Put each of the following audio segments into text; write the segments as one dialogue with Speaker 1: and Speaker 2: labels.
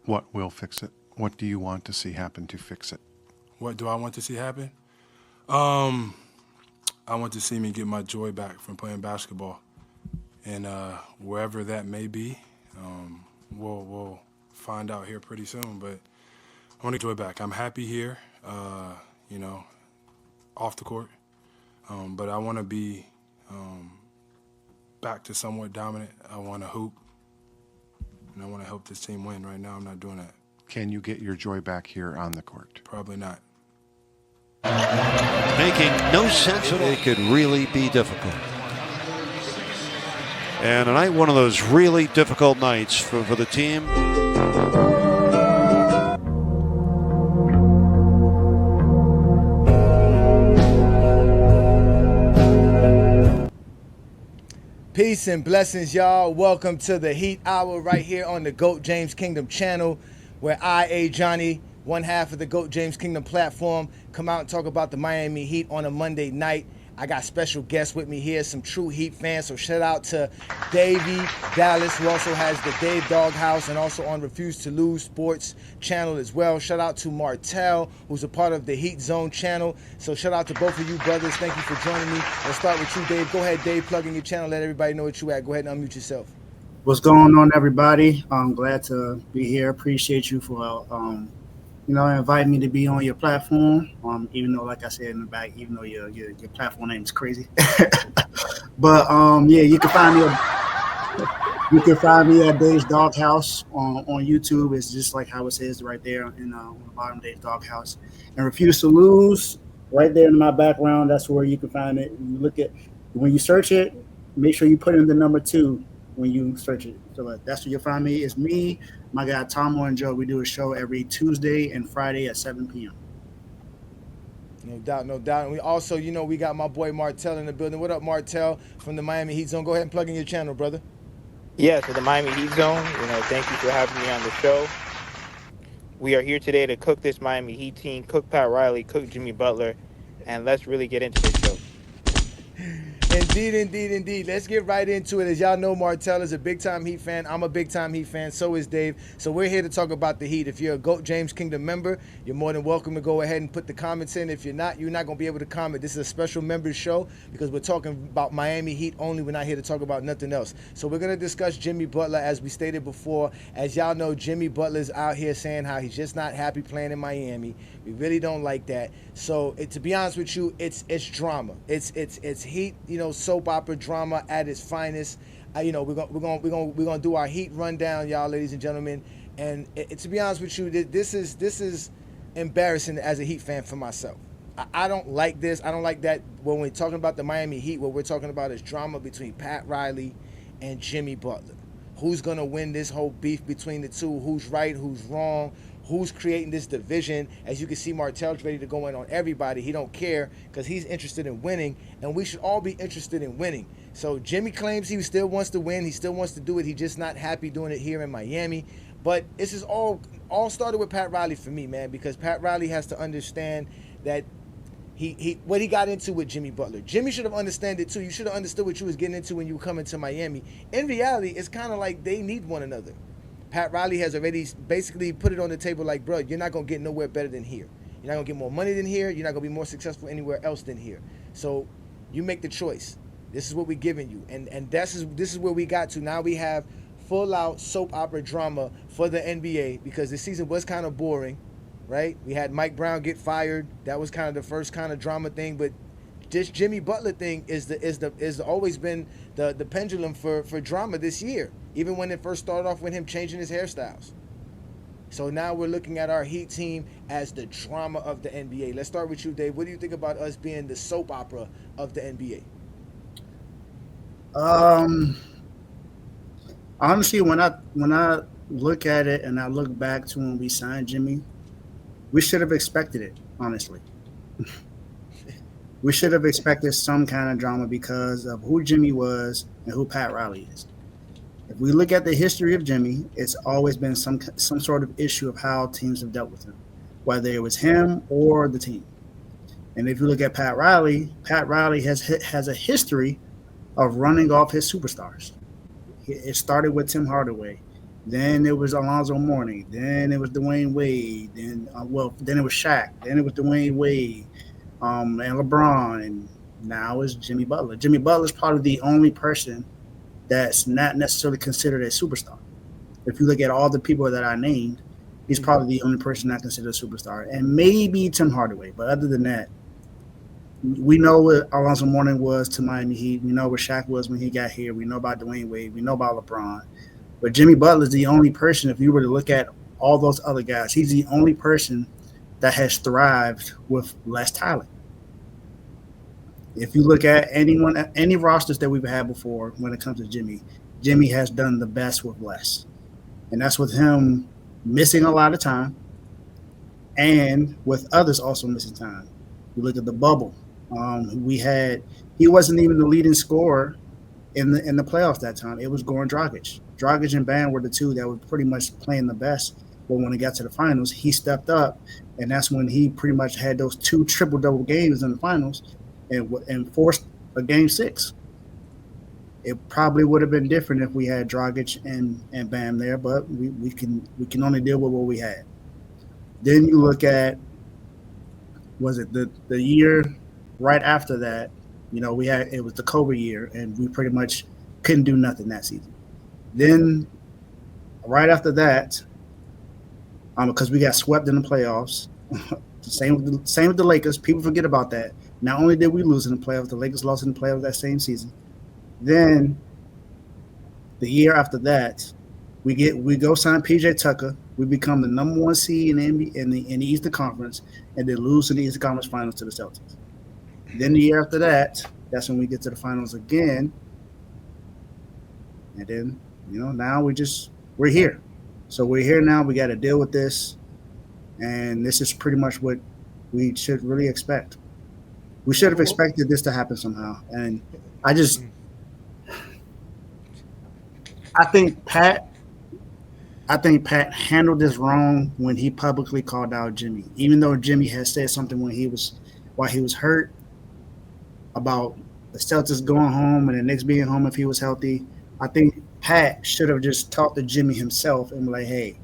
Speaker 1: What will fix it? What do you want to see happen to fix it?
Speaker 2: What do I want to see happen? I want to see me get my joy back from playing basketball, and wherever that may be, we'll find out here pretty soon. But I want to joy back. I'm happy here, you know, off the court, but I want to be back to somewhat dominant. I want to hoop, and I want to help this team win. Right now, I'm not doing that.
Speaker 1: Can you get your joy back here on the court?
Speaker 2: Probably not.
Speaker 3: Making no sense at all. It could really be difficult. And tonight, one of those really difficult nights for the team.
Speaker 4: Peace and blessings, y'all. Welcome to the Heat Hour right here on the GOAT James Kingdom channel, where I, Johnny, one half of the GOAT James Kingdom platform, come out and talk about the Miami Heat on a Monday night. I got special guests with me here, some true Heat fans, so shout out to Davey Dallas, who also has the Dave Doghouse and also on Refuse to Lose Sports channel as well. Shout out to Martell, who's a part of the Heat Zone channel. So shout out to both of you brothers. Thank you for joining me. Let's start with you, Dave. Go ahead, Dave, plug in your channel. Let everybody know what you at. Go ahead and unmute yourself.
Speaker 5: What's going on, everybody? I'm glad to be here. Appreciate you for inviting me to be on your platform. Even though, like I said in the back, even though your platform name is crazy. But yeah, you can find me at Dave's Doghouse on YouTube. It's just like how it says right there on the bottom, Dave's Doghouse. And Refuse to Lose, right there in my background. That's where you can find it. When you search it, make sure you put in the number 2 when you search it. So that's where you'll find me. It's me, my guy Tomo and Joe. We do a show every Tuesday and Friday at 7 p.m.
Speaker 4: No doubt, no doubt. And we also, we got my boy Martell in the building. What up, Martell, from the Miami Heat Zone? Go ahead and plug in your channel, brother.
Speaker 6: Yeah, so the Miami Heat Zone, thank you for having me on the show. We are here today to cook this Miami Heat team, cook Pat Riley, cook Jimmy Butler, and let's really get into this show.
Speaker 4: Indeed. Let's get right into it. As y'all know, Martell is a big-time Heat fan. I'm a big-time Heat fan. So is Dave. So we're here to talk about the Heat. If you're a GOAT James Kingdom member, you're more than welcome to go ahead and put the comments in. If you're not going to be able to comment. This is a special members show because we're talking about Miami Heat only. We're not here to talk about nothing else. So we're going to discuss Jimmy Butler, as we stated before. As y'all know, Jimmy Butler's out here saying how he's just not happy playing in Miami. We really don't like that. So to be honest with you, it's drama. It's Heat, soap opera drama at its finest. We're gonna do our Heat rundown, y'all, ladies and gentlemen. And to be honest with you, this is embarrassing as a Heat fan for myself. I don't like this. I don't like that when we're talking about the Miami Heat. What we're talking about is drama between Pat Riley and Jimmy Butler. Who's gonna win this whole beef between the two? Who's right? Who's wrong? Who's creating this division? As you can see, Martell's ready to go in on everybody. He don't care because he's interested in winning, and we should all be interested in winning. So Jimmy claims he still wants to win. He still wants to do it. He's just not happy doing it here in Miami. But this is all started with Pat Riley for me, man, because Pat Riley has to understand that what he got into with Jimmy Butler. Jimmy should have understood it too. You should have understood what you was getting into when you were coming to Miami. In reality, it's kind of like they need one another. Pat Riley has already basically put it on the table like, bro, you're not going to get nowhere better than here. You're not going to get more money than here. You're not going to be more successful anywhere else than here. So you make the choice. This is what we're giving you. And this is where we got to. Now we have full-out soap opera drama for the NBA because the season was kind of boring, right? We had Mike Brown get fired. That was kind of the first kind of drama thing. But this Jimmy Butler thing is always been the pendulum for drama this year, even when it first started off with him changing his hairstyles. So now we're looking at our Heat team as the drama of the NBA. Let's start with you, Dave. What do you think about us being the soap opera of the NBA?
Speaker 5: Honestly, when I look at it and I look back to when we signed Jimmy, we should have expected it, honestly. We should have expected some kind of drama because of who Jimmy was and who Pat Riley is. If we look at the history of Jimmy, it's always been some sort of issue of how teams have dealt with him, whether it was him or the team. And if you look at Pat Riley has a history of running off his superstars. It started with Tim Hardaway. Then it was Alonzo Mourning. Then it was Dwayne Wade. Then it was Shaq. Then it was Dwayne Wade, and LeBron, and now it's Jimmy Butler. Jimmy Butler is probably the only person that's not necessarily considered a superstar. If you look at all the people that I named, he's probably the only person not considered a superstar, and maybe Tim Hardaway. But other than that, we know what Alonzo Mourning was to Miami Heat. We know what Shaq was when he got here. We know about Dwayne Wade. We know about LeBron. But Jimmy Butler is the only person, if you were to look at all those other guys, he's the only person that has thrived with less talent. If you look at any rosters that we've had before when it comes to Jimmy, Jimmy has done the best with less. And that's with him missing a lot of time and with others also missing time. You look at the bubble. He wasn't even the leading scorer in the playoffs that time. It was Goran Dragic. Dragic and Bam were the two that were pretty much playing the best. But when it got to the finals, he stepped up, and that's when he pretty much had those two triple-double games in the finals and forced a game six. It probably would have been different if we had Dragic and Bam there, but we can only deal with what we had. Then you look at, was it the year right after that? It was the COVID year, and we pretty much couldn't do nothing that season. Then right after that, because we got swept in the playoffs, same with the Lakers. People forget about that. Not only did we lose in the playoffs, the Lakers lost in the playoffs that same season. Then the year after that, we go sign PJ Tucker. We become the number one seed in the Eastern Conference, and then lose in the Eastern Conference Finals to the Celtics. Then the year after that, that's when we get to the finals again. And then, now we're here. So we're here now. We got to deal with this. And this is pretty much what we should really expect. We should have expected this to happen somehow. And I think Pat handled this wrong when he publicly called out Jimmy. Even though Jimmy had said something while he was hurt about the Celtics going home and the Knicks being home if he was healthy, I think Pat should have just talked to Jimmy himself and be like, hey,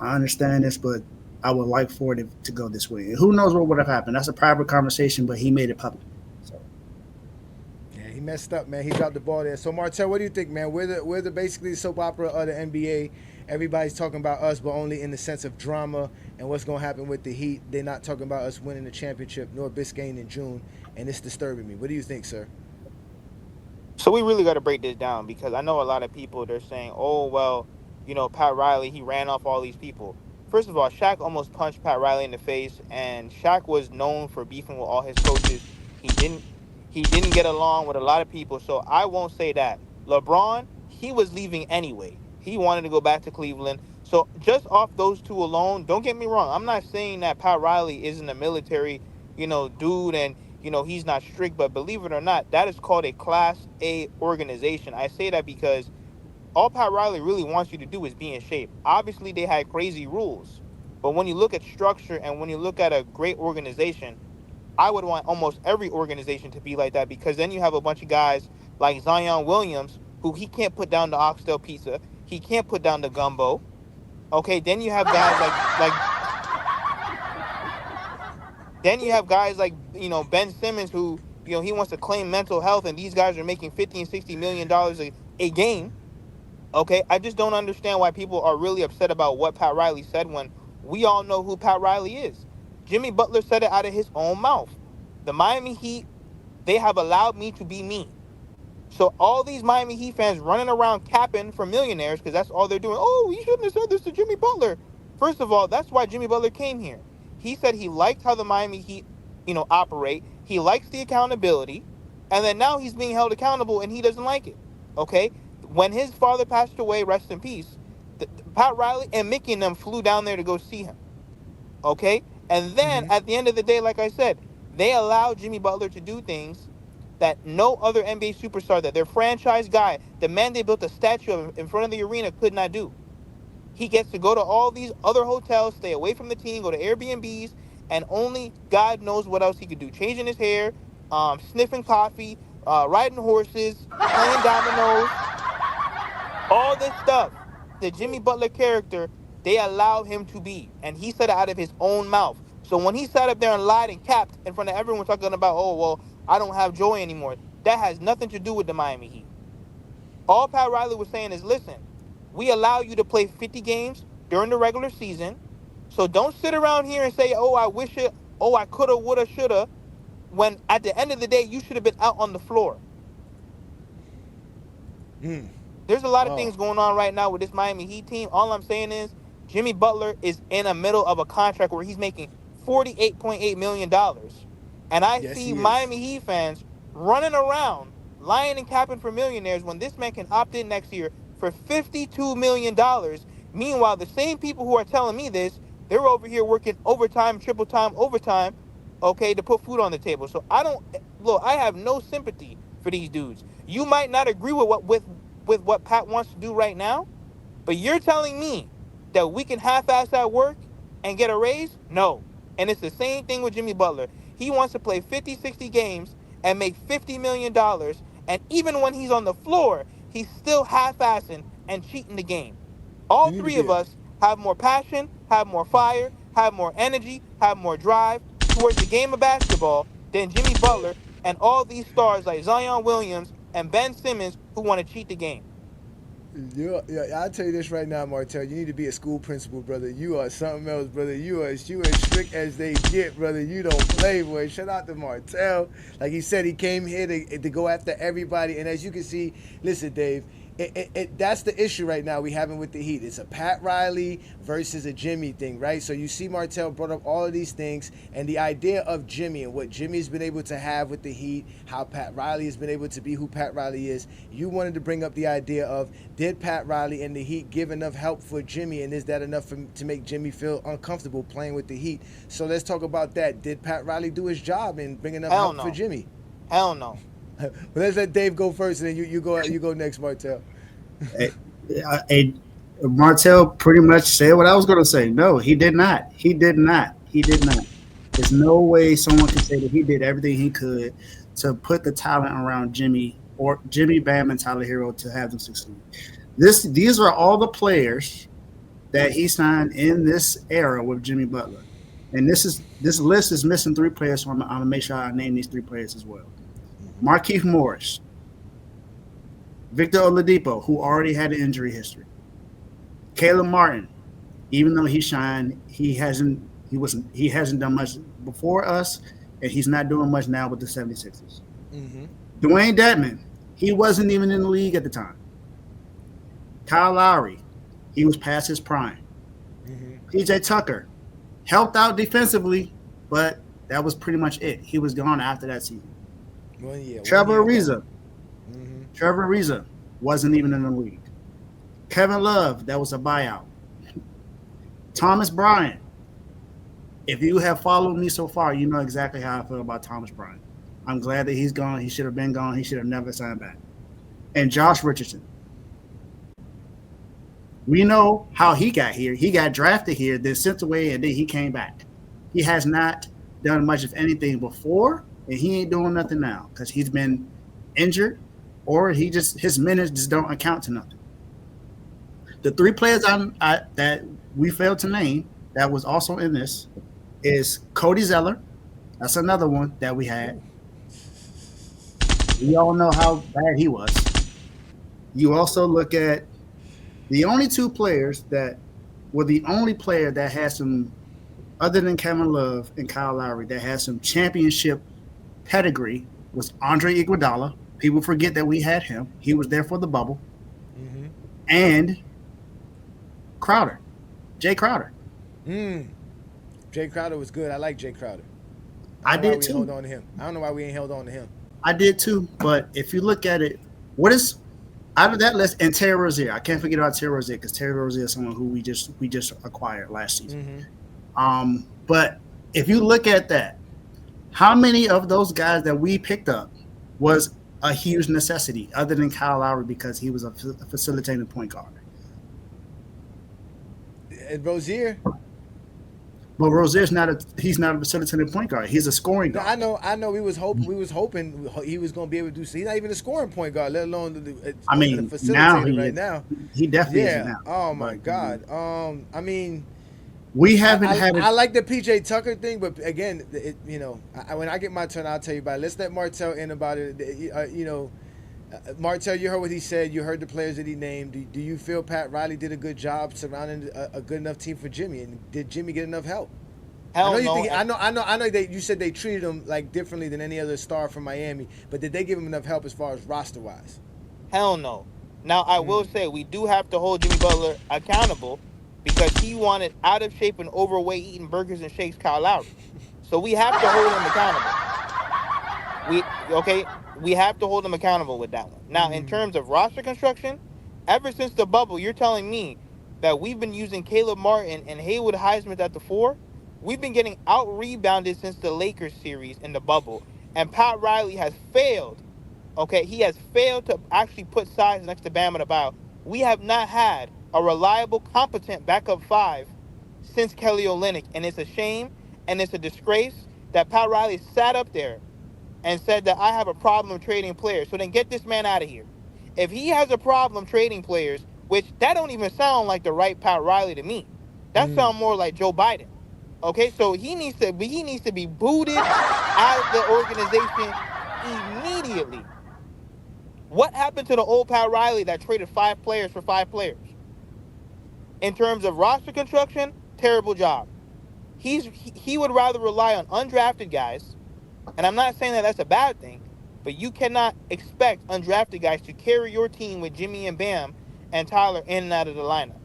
Speaker 5: I understand this, but I would like for it to go this way. And who knows what would have happened? That's a private conversation, but he made it public. So.
Speaker 4: Yeah, he messed up, man. He dropped the ball there. So, Martel, what do you think, man? We're the basically soap opera of the NBA. Everybody's talking about us, but only in the sense of drama and what's going to happen with the Heat. They're not talking about us winning the championship nor Biscayne in June, and it's disturbing me. What do you think, sir?
Speaker 6: So we really got to break this down because I know a lot of people, they're saying, oh, well, Pat Riley, he ran off all these people. First of all, Shaq almost punched Pat Riley in the face, and Shaq was known for beefing with all his coaches. He didn't get along with a lot of people, so I won't say that. LeBron, he was leaving anyway. He wanted to go back to Cleveland. So just off those two alone, don't get me wrong. I'm not saying that Pat Riley isn't a military, dude, and he's not strict, but believe it or not, that is called a Class A organization. I say that because all Pat Riley really wants you to do is be in shape. Obviously, they had crazy rules, but when you look at structure and when you look at a great organization, I would want almost every organization to be like that because then you have a bunch of guys like Zion Williams who he can't put down the oxtail pizza, he can't put down the gumbo. Okay, then you have guys Ben Simmons who he wants to claim mental health, and these guys are making $50 and $60 million a game. Okay, I just don't understand why people are really upset about what Pat Riley said when we all know who Pat Riley is. Jimmy Butler said it out of his own mouth. The Miami Heat, they have allowed me to be me. So all these Miami Heat fans running around capping for millionaires because that's all they're doing. Oh, you shouldn't have said this to Jimmy Butler. First of all, that's why Jimmy Butler came here. He said he liked how the Miami Heat, operate. He likes the accountability. And then now he's being held accountable and he doesn't like it. Okay? When his father passed away, rest in peace, Pat Riley and Mickey and them flew down there to go see him. Okay? And then at the end of the day, like I said, they allowed Jimmy Butler to do things that no other NBA superstar, that their franchise guy, the man they built a statue of in front of the arena, could not do. He gets to go to all these other hotels, stay away from the team, go to Airbnbs, and only God knows what else he could do. Changing his hair, sniffing coffee, riding horses, playing dominoes, all this stuff. the Jimmy Butler character they allow him to be. And he said it out of his own mouth. So when he sat up there and lied and capped in front of everyone talking about, oh, well, I don't have joy anymore, that has nothing to do with the Miami Heat. All Pat Riley was saying is, listen, we allow you to play 50 games during the regular season. So don't sit around here and say, oh, I wish it, oh, I coulda, woulda, shoulda, when at the end of the day, you should have been out on the floor. There's a lot of things going on right now with this Miami Heat team. All I'm saying is Jimmy Butler is in the middle of a contract where he's making $48.8 million. And I
Speaker 4: Yes,
Speaker 6: see
Speaker 4: he is.
Speaker 6: Miami Heat fans running around, lying and capping for millionaires when this man can opt in next year for $52 million. Meanwhile, the same people who are telling me this, they're over here working overtime, triple time, overtime, okay, to put food on the table. So I have no sympathy for these dudes. You might not agree with what Pat wants to do right now, but you're telling me that we can half-ass that work and get a raise? No. And it's the same thing with Jimmy Butler. He wants to play 50, 60 games and make $50 million. And even when he's on the floor, he's still half-assing and cheating the game. All three of us have more passion, have more fire, have more energy, have more drive towards the game of basketball than Jimmy Butler and all these stars like Zion Williams and Ben Simmons who want to cheat the game.
Speaker 4: Yeah, I'll tell you this right now, Martell. You need to be a school principal, brother. You are something else, brother. You as strict as they get, brother. You don't play, boy. Shout out to Martell. Like he said, he came here to go after everybody. And as you can see, listen, Dave, that's the issue right now we having with the Heat. It's a Pat Riley versus a Jimmy thing, right? So you see Martell brought up all of these things and the idea of Jimmy and what Jimmy's been able to have with the Heat, how Pat Riley has been able to be who Pat Riley is. You wanted to bring up the idea of, did Pat Riley and the Heat give enough help for Jimmy, and is that enough to make Jimmy feel uncomfortable playing with the Heat? So let's talk about that. Did Pat Riley do his job in bringing enough help for Jimmy?
Speaker 6: Hell no.
Speaker 4: Well, let's let Dave go first, and then you go next, Martell.
Speaker 5: Martell pretty much said what I was going to say. No, he did not. He did not. There's no way someone can say that he did everything he could to put the talent around Jimmy or Jimmy Bam and Tyler Herro to have them succeed. These are all the players that he signed in this era with Jimmy Butler. And this list is missing 3 players, so I'm going to make sure I name these 3 players as well. Markieff Morris, Victor Oladipo, who already had an injury history. Caleb Martin, even though he shined, he hasn't done much before us, and he's not doing much now with the 76ers. Dwayne Dedman, he wasn't even in the league at the time. Kyle Lowry, he was past his prime. PJ Tucker helped out defensively, but that was pretty much it. He was gone after that season. Trevor Ariza wasn't even in the league. Kevin Love, that was a buyout. Thomas Bryant. If you have followed me so far, you know exactly how I feel about Thomas Bryant. I'm glad that he's gone. He should have been gone. He should have never signed back. And Josh Richardson. We know how he got here. He got drafted here, then sent away, and then he came back. He has not done much of anything before, and he ain't doing nothing now because he's been injured, or his minutes just don't account to nothing. The 3 players that we failed to name that was also in this is Cody Zeller. That's another one that we had. We all know how bad he was. You also look at the only 2 players that were the only player that had some, other than Kevin Love and Kyle Lowry, that had some championship pedigree was Andre Iguodala. People forget that we had him. He was there for the bubble. And Crowder, Jay Crowder.
Speaker 4: Jay Crowder was good. I like Jay Crowder.
Speaker 5: I did too.
Speaker 4: Hold on to him. I don't know why we ain't held on to him.
Speaker 5: I did too. But if you look at it, what is out of that list? And Terry Rozier. I can't forget about Terry Rozier because Terry Rozier is someone who we just acquired last season. But if you look at that, how many of those guys that we picked up was a huge necessity other than Kyle Lowry because he was a facilitating point guard?
Speaker 4: And Rozier?
Speaker 5: But Rozier's he's not a facilitating point guard. He's a scoring
Speaker 4: No,
Speaker 5: guard.
Speaker 4: I know. We was hoping he was going to be able to do. So he's not even a scoring point guard, let alone
Speaker 5: I
Speaker 4: a
Speaker 5: mean, now
Speaker 4: facilitator right now.
Speaker 5: he definitely is
Speaker 4: Yeah.
Speaker 5: now.
Speaker 4: Oh my
Speaker 5: But,
Speaker 4: God. I mean,
Speaker 5: we haven't had
Speaker 4: I
Speaker 5: it.
Speaker 4: like the PJ Tucker thing, but again, when I get my turn, I'll tell you about it. Let's let Martell in about it. Martell, you heard what he said. You heard the players that he named. Do you feel Pat Riley did a good job surrounding a good enough team for Jimmy? And did Jimmy get enough help?
Speaker 6: Hell
Speaker 4: I know you
Speaker 6: no.
Speaker 4: think. I know that you said they treated him like differently than any other star from Miami, but did they give him enough help as far as roster wise?
Speaker 6: Hell no. Now, I will say we do have to hold Jimmy Butler accountable because he wanted out of shape and overweight eating burgers and shakes Kyle Lowry. So we have to hold him accountable. We have to hold him accountable with that one. Now, in terms of roster construction, ever since the bubble, you're telling me that we've been using Caleb Martin and Haywood Highsmith at the 4. We've been getting out-rebounded since the Lakers series in the bubble. And Pat Riley has failed. Okay, he has failed to actually put size next to Bam Adebayo. We have not had a reliable, competent backup 5 since Kelly Olynyk, and it's a shame and it's a disgrace that Pat Riley sat up there and said that I have a problem trading players. So then get this man out of here. If he has a problem trading players, which that don't even sound like the right Pat Riley to me. That sounds more like Joe Biden. Okay, so he needs to be booted out of the organization immediately. What happened to the old Pat Riley that traded 5 players for 5 players? In terms of roster construction, terrible job. He would rather rely on undrafted guys, and I'm not saying that that's a bad thing, but you cannot expect undrafted guys to carry your team with Jimmy and Bam and Tyler in and out of the lineup.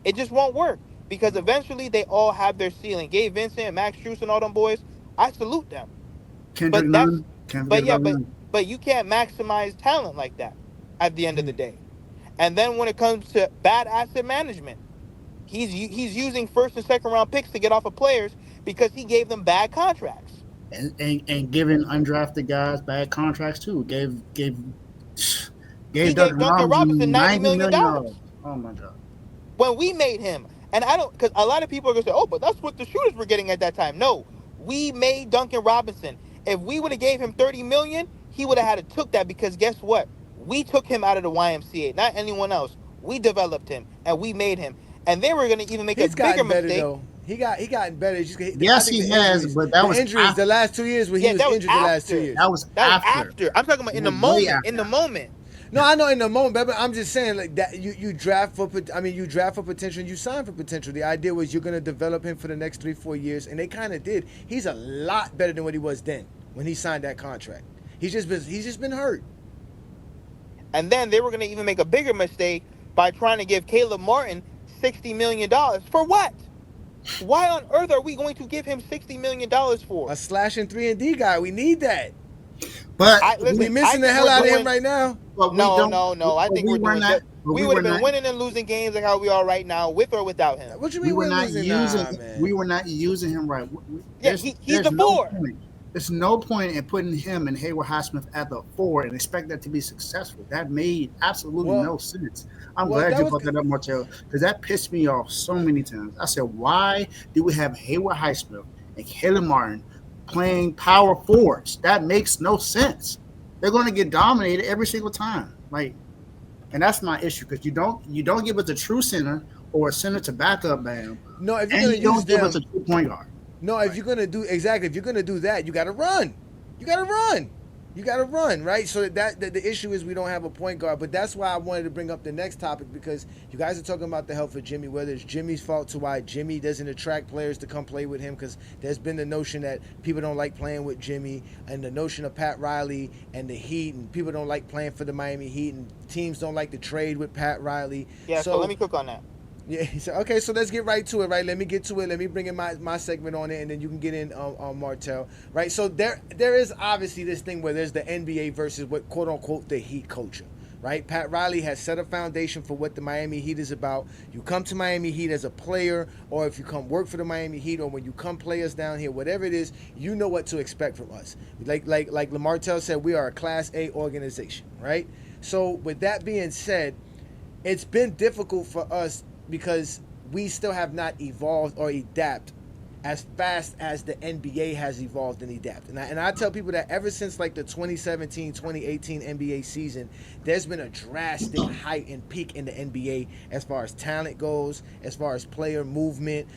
Speaker 6: It just won't work because eventually they all have their ceiling. Gabe Vincent, Max Strus, and all them boys, I salute them.
Speaker 5: Kendrick
Speaker 6: But that's
Speaker 5: Nunn. Can't
Speaker 6: but
Speaker 5: forget
Speaker 6: yeah,
Speaker 5: about
Speaker 6: but
Speaker 5: Nunn.
Speaker 6: but you can't maximize talent like that at the end of the day. And then when it comes to bad asset management, he's using first and second round picks to get off of players because he gave them bad contracts.
Speaker 5: And giving undrafted guys bad contracts too. Gave
Speaker 6: He gave Duncan Robinson $90 million.
Speaker 5: Oh my God.
Speaker 6: When we made him. And I don't, because a lot of people are going to say, oh, but that's what the shooters were getting at that time. No, we made Duncan Robinson. If we would have gave him $30 million, he would have had to took that because guess what? We took him out of the YMCA, not anyone else. We developed him and we made him. And then we're going to even make
Speaker 4: He's
Speaker 6: a bigger
Speaker 4: gotten better
Speaker 6: mistake.
Speaker 4: though. He gotten better.
Speaker 5: Yes, he has, but that was
Speaker 4: injuries.
Speaker 5: after.
Speaker 4: The last 2 years when he was
Speaker 6: that was
Speaker 4: injured. The last 2
Speaker 6: after.
Speaker 4: years.
Speaker 5: That was after.
Speaker 6: I'm talking about in the
Speaker 5: Way
Speaker 6: moment.
Speaker 5: after.
Speaker 6: In the moment.
Speaker 4: No, I know in the moment, but I'm just saying like that. You draft for. You draft for potential. And you sign for potential. The idea was you're going to develop him for the next 3-4 years, and they kind of did. He's a lot better than what he was then when he signed that contract. He's just been hurt.
Speaker 6: And then they were going to even make a bigger mistake by trying to give Caleb Martin $60 million. For what? Why on earth are we going to give him $60 million for?
Speaker 4: A slashing 3-and-D guy. We need that.
Speaker 5: But
Speaker 4: We missing the hell out of him right now.
Speaker 5: but we
Speaker 6: No.
Speaker 5: don't-
Speaker 6: I think
Speaker 5: we
Speaker 6: we're
Speaker 5: were
Speaker 6: doing
Speaker 5: not-
Speaker 6: good.
Speaker 5: but
Speaker 6: We
Speaker 5: we
Speaker 6: would
Speaker 5: were
Speaker 6: have been
Speaker 5: not-
Speaker 6: winning and losing games like how we are right now, with or without him.
Speaker 4: What you
Speaker 5: we
Speaker 4: mean
Speaker 5: were
Speaker 4: we're
Speaker 5: not
Speaker 4: losing?
Speaker 5: using
Speaker 4: Nah, man.
Speaker 5: we were not using him right.
Speaker 6: Yeah,
Speaker 5: There's-
Speaker 6: he's
Speaker 5: there's
Speaker 6: the
Speaker 5: no
Speaker 6: 4.
Speaker 5: point. There's no point in putting him and Haywood Highsmith at the 4 and expect that to be successful. That made absolutely
Speaker 4: Well-
Speaker 5: no sense. I'm
Speaker 4: well,
Speaker 5: glad
Speaker 4: that
Speaker 5: you
Speaker 4: was
Speaker 5: brought that up, Martell, because that pissed me off so many times. I said, why do we have Haywood Highsmith and Caleb Martin playing power forwards? That makes no sense. They're going to get dominated every single time. And that's my issue because you don't give us a true center or a center to back up Bam,
Speaker 4: No, if you're
Speaker 5: and
Speaker 4: gonna
Speaker 5: you don't
Speaker 4: use
Speaker 5: give
Speaker 4: them,
Speaker 5: us a true point guard.
Speaker 4: no, if you're gonna do that, you gotta run. You gotta run, right? So that the issue is we don't have a point guard, but that's why I wanted to bring up the next topic because you guys are talking about the health of Jimmy, whether it's Jimmy's fault to why Jimmy doesn't attract players to come play with him because there's been the notion that people don't like playing with Jimmy and the notion of Pat Riley and the Heat and people don't like playing for the Miami Heat and teams don't like to trade with Pat Riley.
Speaker 6: Yeah, so let me cook on that.
Speaker 4: Yeah, he said, okay, so let's get right to it, right? Let me get to it. Let me bring in my segment on it, and then you can get in on Martell, right? So there is obviously this thing where there's the NBA versus what, quote-unquote, the Heat culture, right? Pat Riley has set a foundation for what the Miami Heat is about. You come to Miami Heat as a player, or if you come work for the Miami Heat, or when you come play us down here, whatever it is, you know what to expect from us. Like Martell said, we are a Class A organization, right? So with that being said, it's been difficult for us because we still have not evolved or adapt as fast as the NBA has evolved and adapted. And I tell people that ever since like the 2017-2018 NBA season, there's been a drastic height and peak in the NBA as far as talent goes, as far as player movement,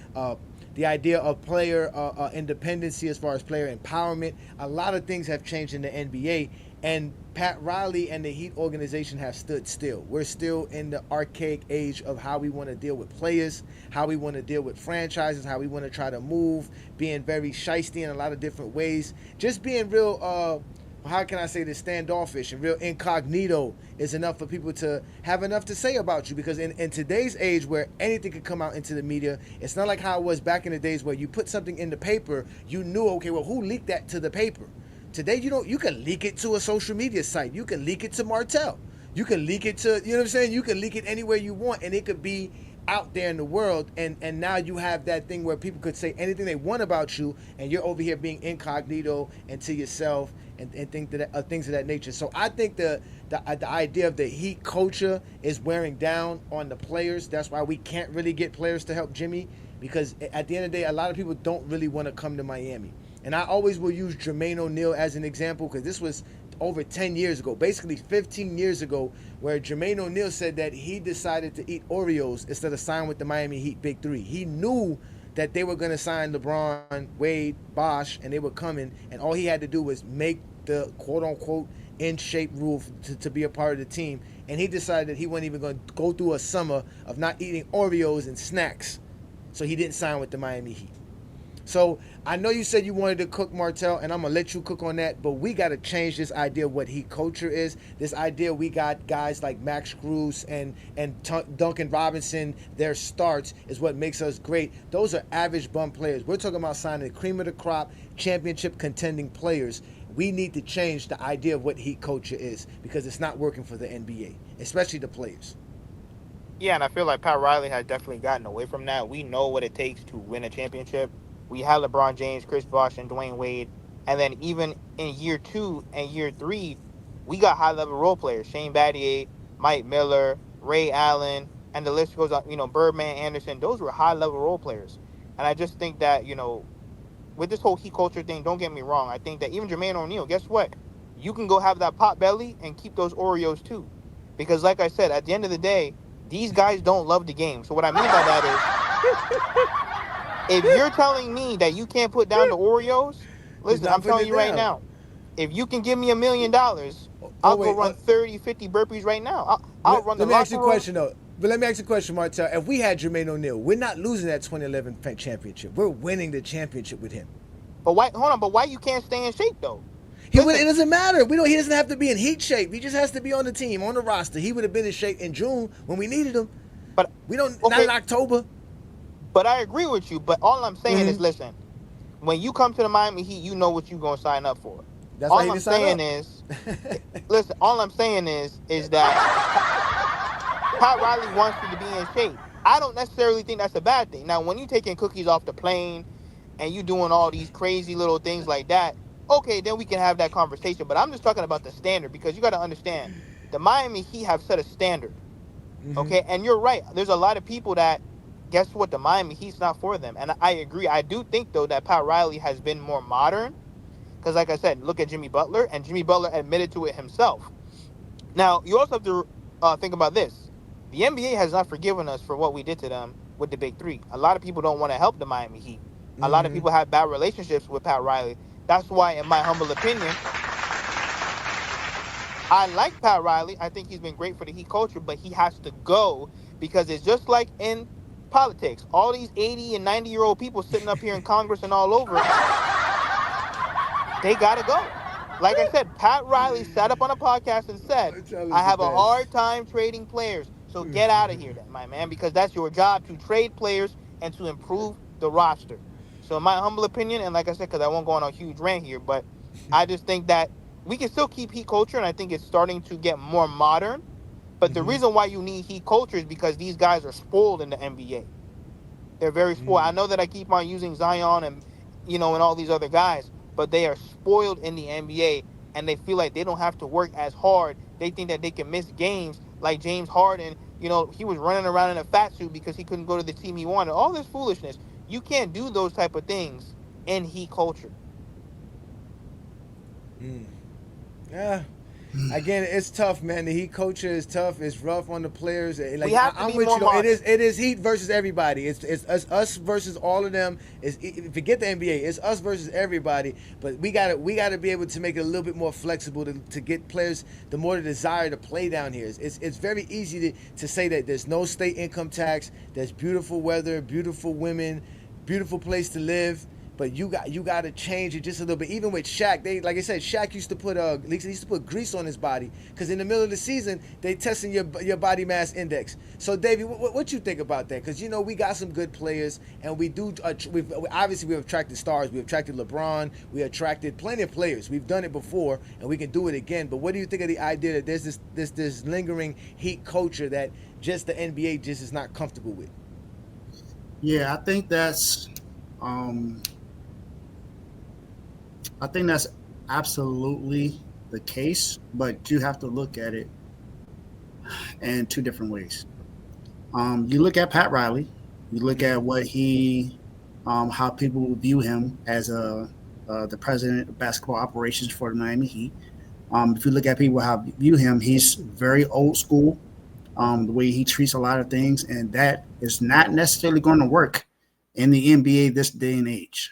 Speaker 4: the idea of player independency, as far as player empowerment. A lot of things have changed in the NBA, and Pat Riley and the Heat organization have stood still. We're still in the archaic age of how we want to deal with players, how we want to deal with franchises, how we want to try to move, being very shiesty in a lot of different ways. Just being real, how can I say this, standoffish and real incognito is enough for people to have enough to say about you. Because in today's age where anything could come out into the media, it's not like how it was back in the days where you put something in the paper, you knew, okay, well, who leaked that to the paper? Today, you can leak it to a social media site. You can leak it to Martell. You can leak it to, you know what I'm saying? You can leak it anywhere you want, and it could be out there in the world. And now you have that thing where people could say anything they want about you, and you're over here being incognito and to yourself and things of that nature. So I think the idea of the Heat culture is wearing down on the players. That's why we can't really get players to help Jimmy, because at the end of the day, a lot of people don't really want to come to Miami. And I always will use Jermaine O'Neal as an example, because this was over 10 years ago, basically 15 years ago, where Jermaine O'Neal said that he decided to eat Oreos instead of sign with the Miami Heat Big Three. He knew that they were going to sign LeBron, Wade, Bosh, and they were coming, and all he had to do was make the quote-unquote in-shape rule to be a part of the team. And he decided that he wasn't even going to go through a summer of not eating Oreos and snacks, so he didn't sign with the Miami Heat. So I know you said you wanted to cook, Martell, and I'm going to let you cook on that, but we got to change this idea of what Heat culture is. This idea we got guys like Max Strus and Duncan Robinson, their starts is what makes us great. Those are average bum players. We're talking about signing the cream of the crop, championship contending players. We need to change the idea of what Heat culture is, because it's not working for the NBA, especially the players.
Speaker 6: Yeah, and I feel like Pat Riley has definitely gotten away from that. We know what it takes to win a championship. We had LeBron James, Chris Bosh, and Dwayne Wade. And then even in year 2 and year 3, we got high-level role players. Shane Battier, Mike Miller, Ray Allen, and the list goes on. Birdman, Anderson, those were high-level role players. And I just think that, with this whole Heat culture thing, don't get me wrong, I think that even Jermaine O'Neal, guess what? You can go have that pot belly and keep those Oreos too. Because like I said, at the end of the day, these guys don't love the game. So what I mean by that is, if you're telling me that you can't put down the Oreos, listen, I'm telling you right now, if you can give me $1 million, I'll go run 30, 50 burpees right now. I'll run the
Speaker 4: Let me ask you a
Speaker 6: locker room.
Speaker 4: question, though. But let me ask you a question, Martell. If we had Jermaine O'Neal, we're not losing that 2011 championship. We're winning the championship with him.
Speaker 6: But why? Hold on. But why you can't stay in shape though?
Speaker 4: It doesn't matter. He doesn't have to be in Heat shape. He just has to be on the team, on the roster. He would have been in shape in June when we needed him.
Speaker 6: But
Speaker 4: we don't. Not in October.
Speaker 6: But I agree with you. But all I'm saying is, listen, when you come to the Miami Heat, you know what you're gonna sign up for.
Speaker 4: That's
Speaker 6: all
Speaker 4: why
Speaker 6: I'm saying is, listen. All I'm saying is that Pat Riley wants you to be in shape. I don't necessarily think that's a bad thing. Now, when you taking cookies off the plane and you doing all these crazy little things like that, okay, then we can have that conversation. But I'm just talking about the standard, because you got to understand, the Miami Heat have set a standard. Okay, and you're right. There's a lot of people that, guess what, the Miami Heat's not for them. And I agree. I do think, though, that Pat Riley has been more modern. Because, like I said, look at Jimmy Butler, and Jimmy Butler admitted to it himself. Now, you also have to think about this. The NBA has not forgiven us for what we did to them with the Big Three. A lot of people don't want to help the Miami Heat. A lot of people have bad relationships with Pat Riley. That's why, in my humble opinion, I like Pat Riley. I think he's been great for the Heat culture, but he has to go, because it's just like in politics. All these 80 and 90-year-old people sitting up here in Congress and all over, they got to go. Like I said, Pat Riley sat up on a podcast and said, I have a hard time trading players. So get out of here then, my man, because that's your job, to trade players and to improve the roster. So in my humble opinion, and like I said, because I won't go on a huge rant here, but I just think that we can still keep Heat culture, and I think it's starting to get more modern. But the reason why you need Heat culture is because these guys are spoiled in the NBA. They're very spoiled. I know that I keep on using Zion and, and all these other guys, but they are spoiled in the NBA, and they feel like they don't have to work as hard. They think that they can miss games, like James Harden. He was running around in a fat suit because he couldn't go to the team he wanted. All this foolishness. You can't do those type of things in Heat culture.
Speaker 4: Yeah. Again, it's tough, man. The Heat culture is tough. It's rough on the players.
Speaker 6: We have to
Speaker 4: I'm
Speaker 6: be
Speaker 4: with
Speaker 6: more
Speaker 4: you though.
Speaker 6: modest.
Speaker 4: It is Heat versus everybody. It's us versus all of them. Forget the NBA. It's us versus everybody. But we gotta be able to make it a little bit more flexible to get players the more the desire to play down here. It's very easy to say that there's no state income tax. There's beautiful weather, beautiful women, beautiful place to live. But you got to change it just a little bit. Even with Shaq, like I said, Shaq used to put grease on his body because in the middle of the season they testing your body mass index. So Davey, what you think about that? Because we got some good players, and we've attracted stars. We've attracted LeBron. We attracted plenty of players. We've done it before, and we can do it again. But what do you think of the idea that there's this lingering Heat culture that just the NBA just is not comfortable with?
Speaker 5: Yeah, I think that's absolutely the case, but you have to look at it in two different ways. You look at Pat Riley, you look at what how people view him as the president of basketball operations for the Miami Heat. If you look at people how view him, he's very old school. The way he treats a lot of things, and that is not necessarily going to work in the NBA this day and age.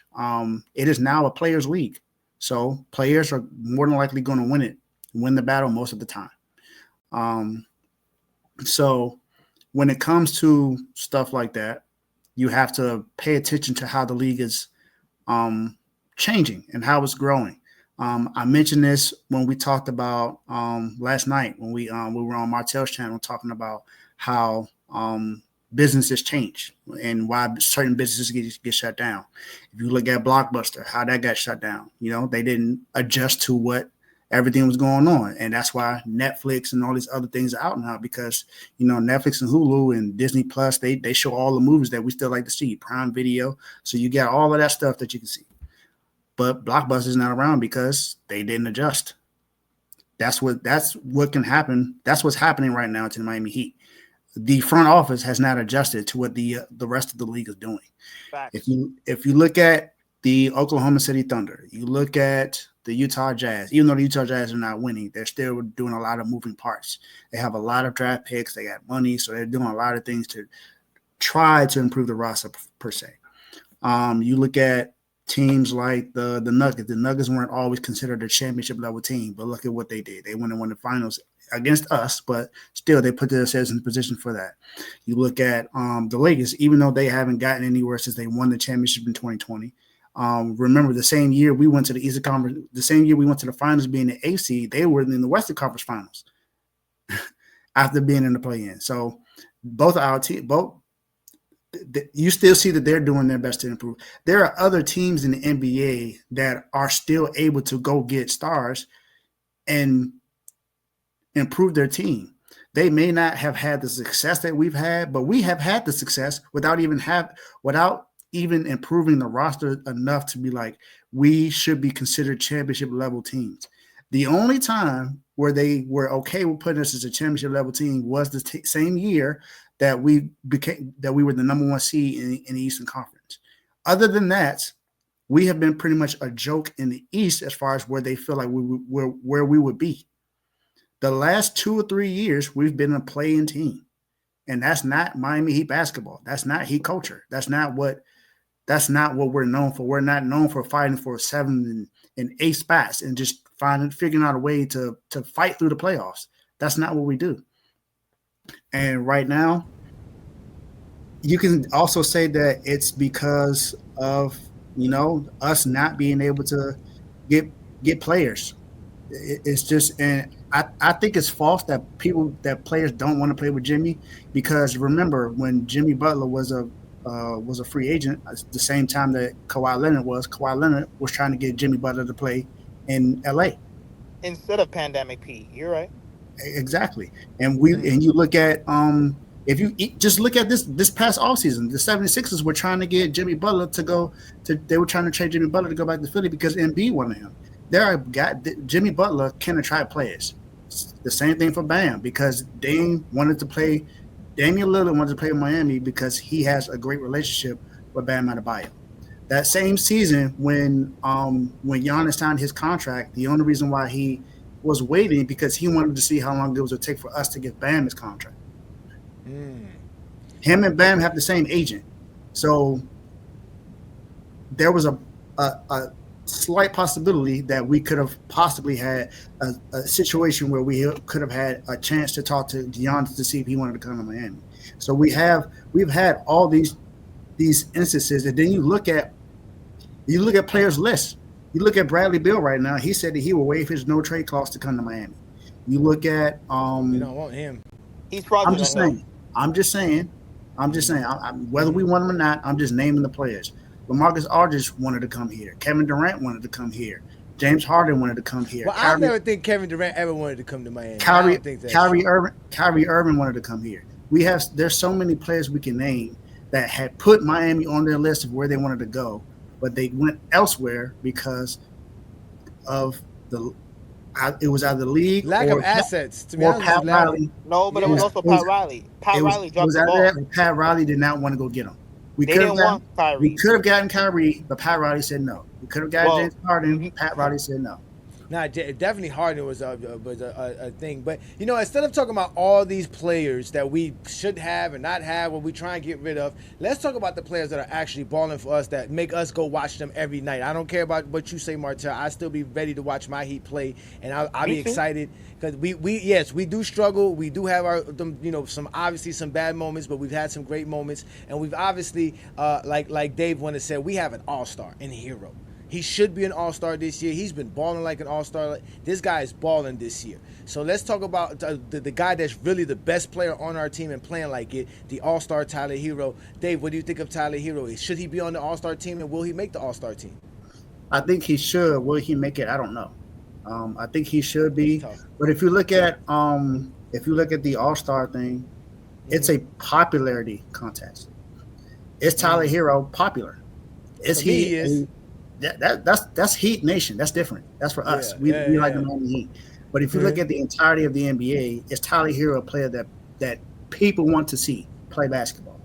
Speaker 5: It is now a players' league. So players are more than likely going to win the battle most of the time. So when it comes to stuff like that, you have to pay attention to how the league is changing and how it's growing. I mentioned this when we talked about last night when we were on Martell's channel talking about how businesses change and why certain businesses get shut down. If you look at Blockbuster, how that got shut down, they didn't adjust to what everything was going on. And that's why Netflix and all these other things are out now because, Netflix and Hulu and Disney Plus, they show all the movies that we still like to see, Prime Video. So you got all of that stuff that you can see. But Blockbuster is not around because they didn't adjust. That's what can happen. That's what's happening right now to the Miami Heat. The front office has not adjusted to what the rest of the league is doing.
Speaker 6: Facts.
Speaker 5: If you look at the Oklahoma City Thunder, you look at the Utah Jazz, even though the Utah Jazz are not winning, they're still doing a lot of moving parts. They have a lot of draft picks. They got money, so they're doing a lot of things to try to improve the roster per se. You look at teams like the Nuggets. The Nuggets weren't always considered a championship level team, but look at what they did. They went and won the finals against us, but still they put themselves in position for that. You look at the Lakers, even though they haven't gotten anywhere since they won the championship in 2020. Remember the same year we went to the Eastern Conference, the same year we went to the finals being the AC, they were in the Western Conference finals after being in the play-in. So both our team, you still see that they're doing their best to improve. There are other teams in the NBA that are still able to go get stars and improve their team. They may not have had the success that we've had, but we have had the success without even improving the roster enough to be like, we should be considered championship level teams. The only time where they were okay with putting us as a championship level team was the same year that we were the number one seed in the Eastern Conference. Other than that, we have been pretty much a joke in the East as far as where they feel like where we would be. The last 2 or 3 years, we've been a play-in team, and that's not Miami Heat basketball. That's not Heat culture. That's not what we're known for. We're not known for fighting for 7 and 8 spots and just figuring out a way to fight through the playoffs. That's not what we do. And right now, you can also say that it's because of us not being able to get players. It's just, and I think it's false that players don't want to play with Jimmy, because remember when Jimmy Butler was a free agent at the same time that Kawhi Leonard was trying to get Jimmy Butler to play in LA
Speaker 6: instead of Pandemic P. You're right.
Speaker 5: Exactly. And you look at if you just look at this past offseason, the 76ers were trying to get Jimmy Butler they were trying to trade Jimmy Butler to go back to Philly because Embiid wanted him. Jimmy Butler can attract players. The same thing for Bam, because Damian Lillard wanted to play in Miami because he has a great relationship with Bam Adebayo. That same season, when Giannis signed his contract, the only reason why he was waiting because he wanted to see how long it was going to take for us to give Bam his contract. Him and Bam have the same agent, so there was a slight possibility that we could have possibly had a situation where we could have had a chance to talk to Giannis to see if he wanted to come to Miami. So we've had all these instances, and then you look at players' lists. You look at Bradley Beal right now. He said that he will waive his no trade clause to come to Miami. You look at
Speaker 4: we don't want him.
Speaker 6: He's probably.
Speaker 5: I'm just saying. Whether we want him or not, I'm just naming the players. LaMarcus Aldridge wanted to come here. Kevin Durant wanted to come here. James Harden wanted to come here.
Speaker 4: Well, I never think Kevin Durant ever wanted to come to Miami. Kyrie
Speaker 5: Irving wanted to come here. There's so many players we can name that had put Miami on their list of where they wanted to go, but they went elsewhere because of it was either the league
Speaker 4: lack of assets. To be honest,
Speaker 5: Pat Riley.
Speaker 6: No, but it was also Pat Riley. Pat Riley dropped the ball.
Speaker 5: Pat Riley did not want to go get him. We
Speaker 6: They
Speaker 5: could
Speaker 6: didn't want Kyrie.
Speaker 5: We could have gotten Kyrie, but Pat Riley said no. We could have gotten James Harden. Pat Riley said no.
Speaker 4: Nah, definitely Harden was a thing. But, instead of talking about all these players that we should have and not have, what we try and get rid of, let's talk about the players that are actually balling for us, that make us go watch them every night. I don't care about what you say, Martel. I still be ready to watch my Heat play, and I'll be excited because we do struggle. We do have some bad moments, but we've had some great moments, and we've obviously, like Dave wanted to say, we have an all-star in Herro. He should be an all-star this year. He's been balling like an all-star. This guy is balling this year. So let's talk about the guy that's really the best player on our team and playing like it, the all-star Tyler Herro. Dave, what do you think of Tyler Herro? Should he be on the all-star team, and will he make the all-star team?
Speaker 5: I think he should. Will he make it? I don't know. I think he should be. But if you look at the all-star thing, it's a popularity contest. Is Tyler Herro popular? He is. That's Heat Nation. That's different. That's for us. We like the Miami Heat. But if you look at the entirety of the NBA, is Tyler Herro a player that people want to see play basketball?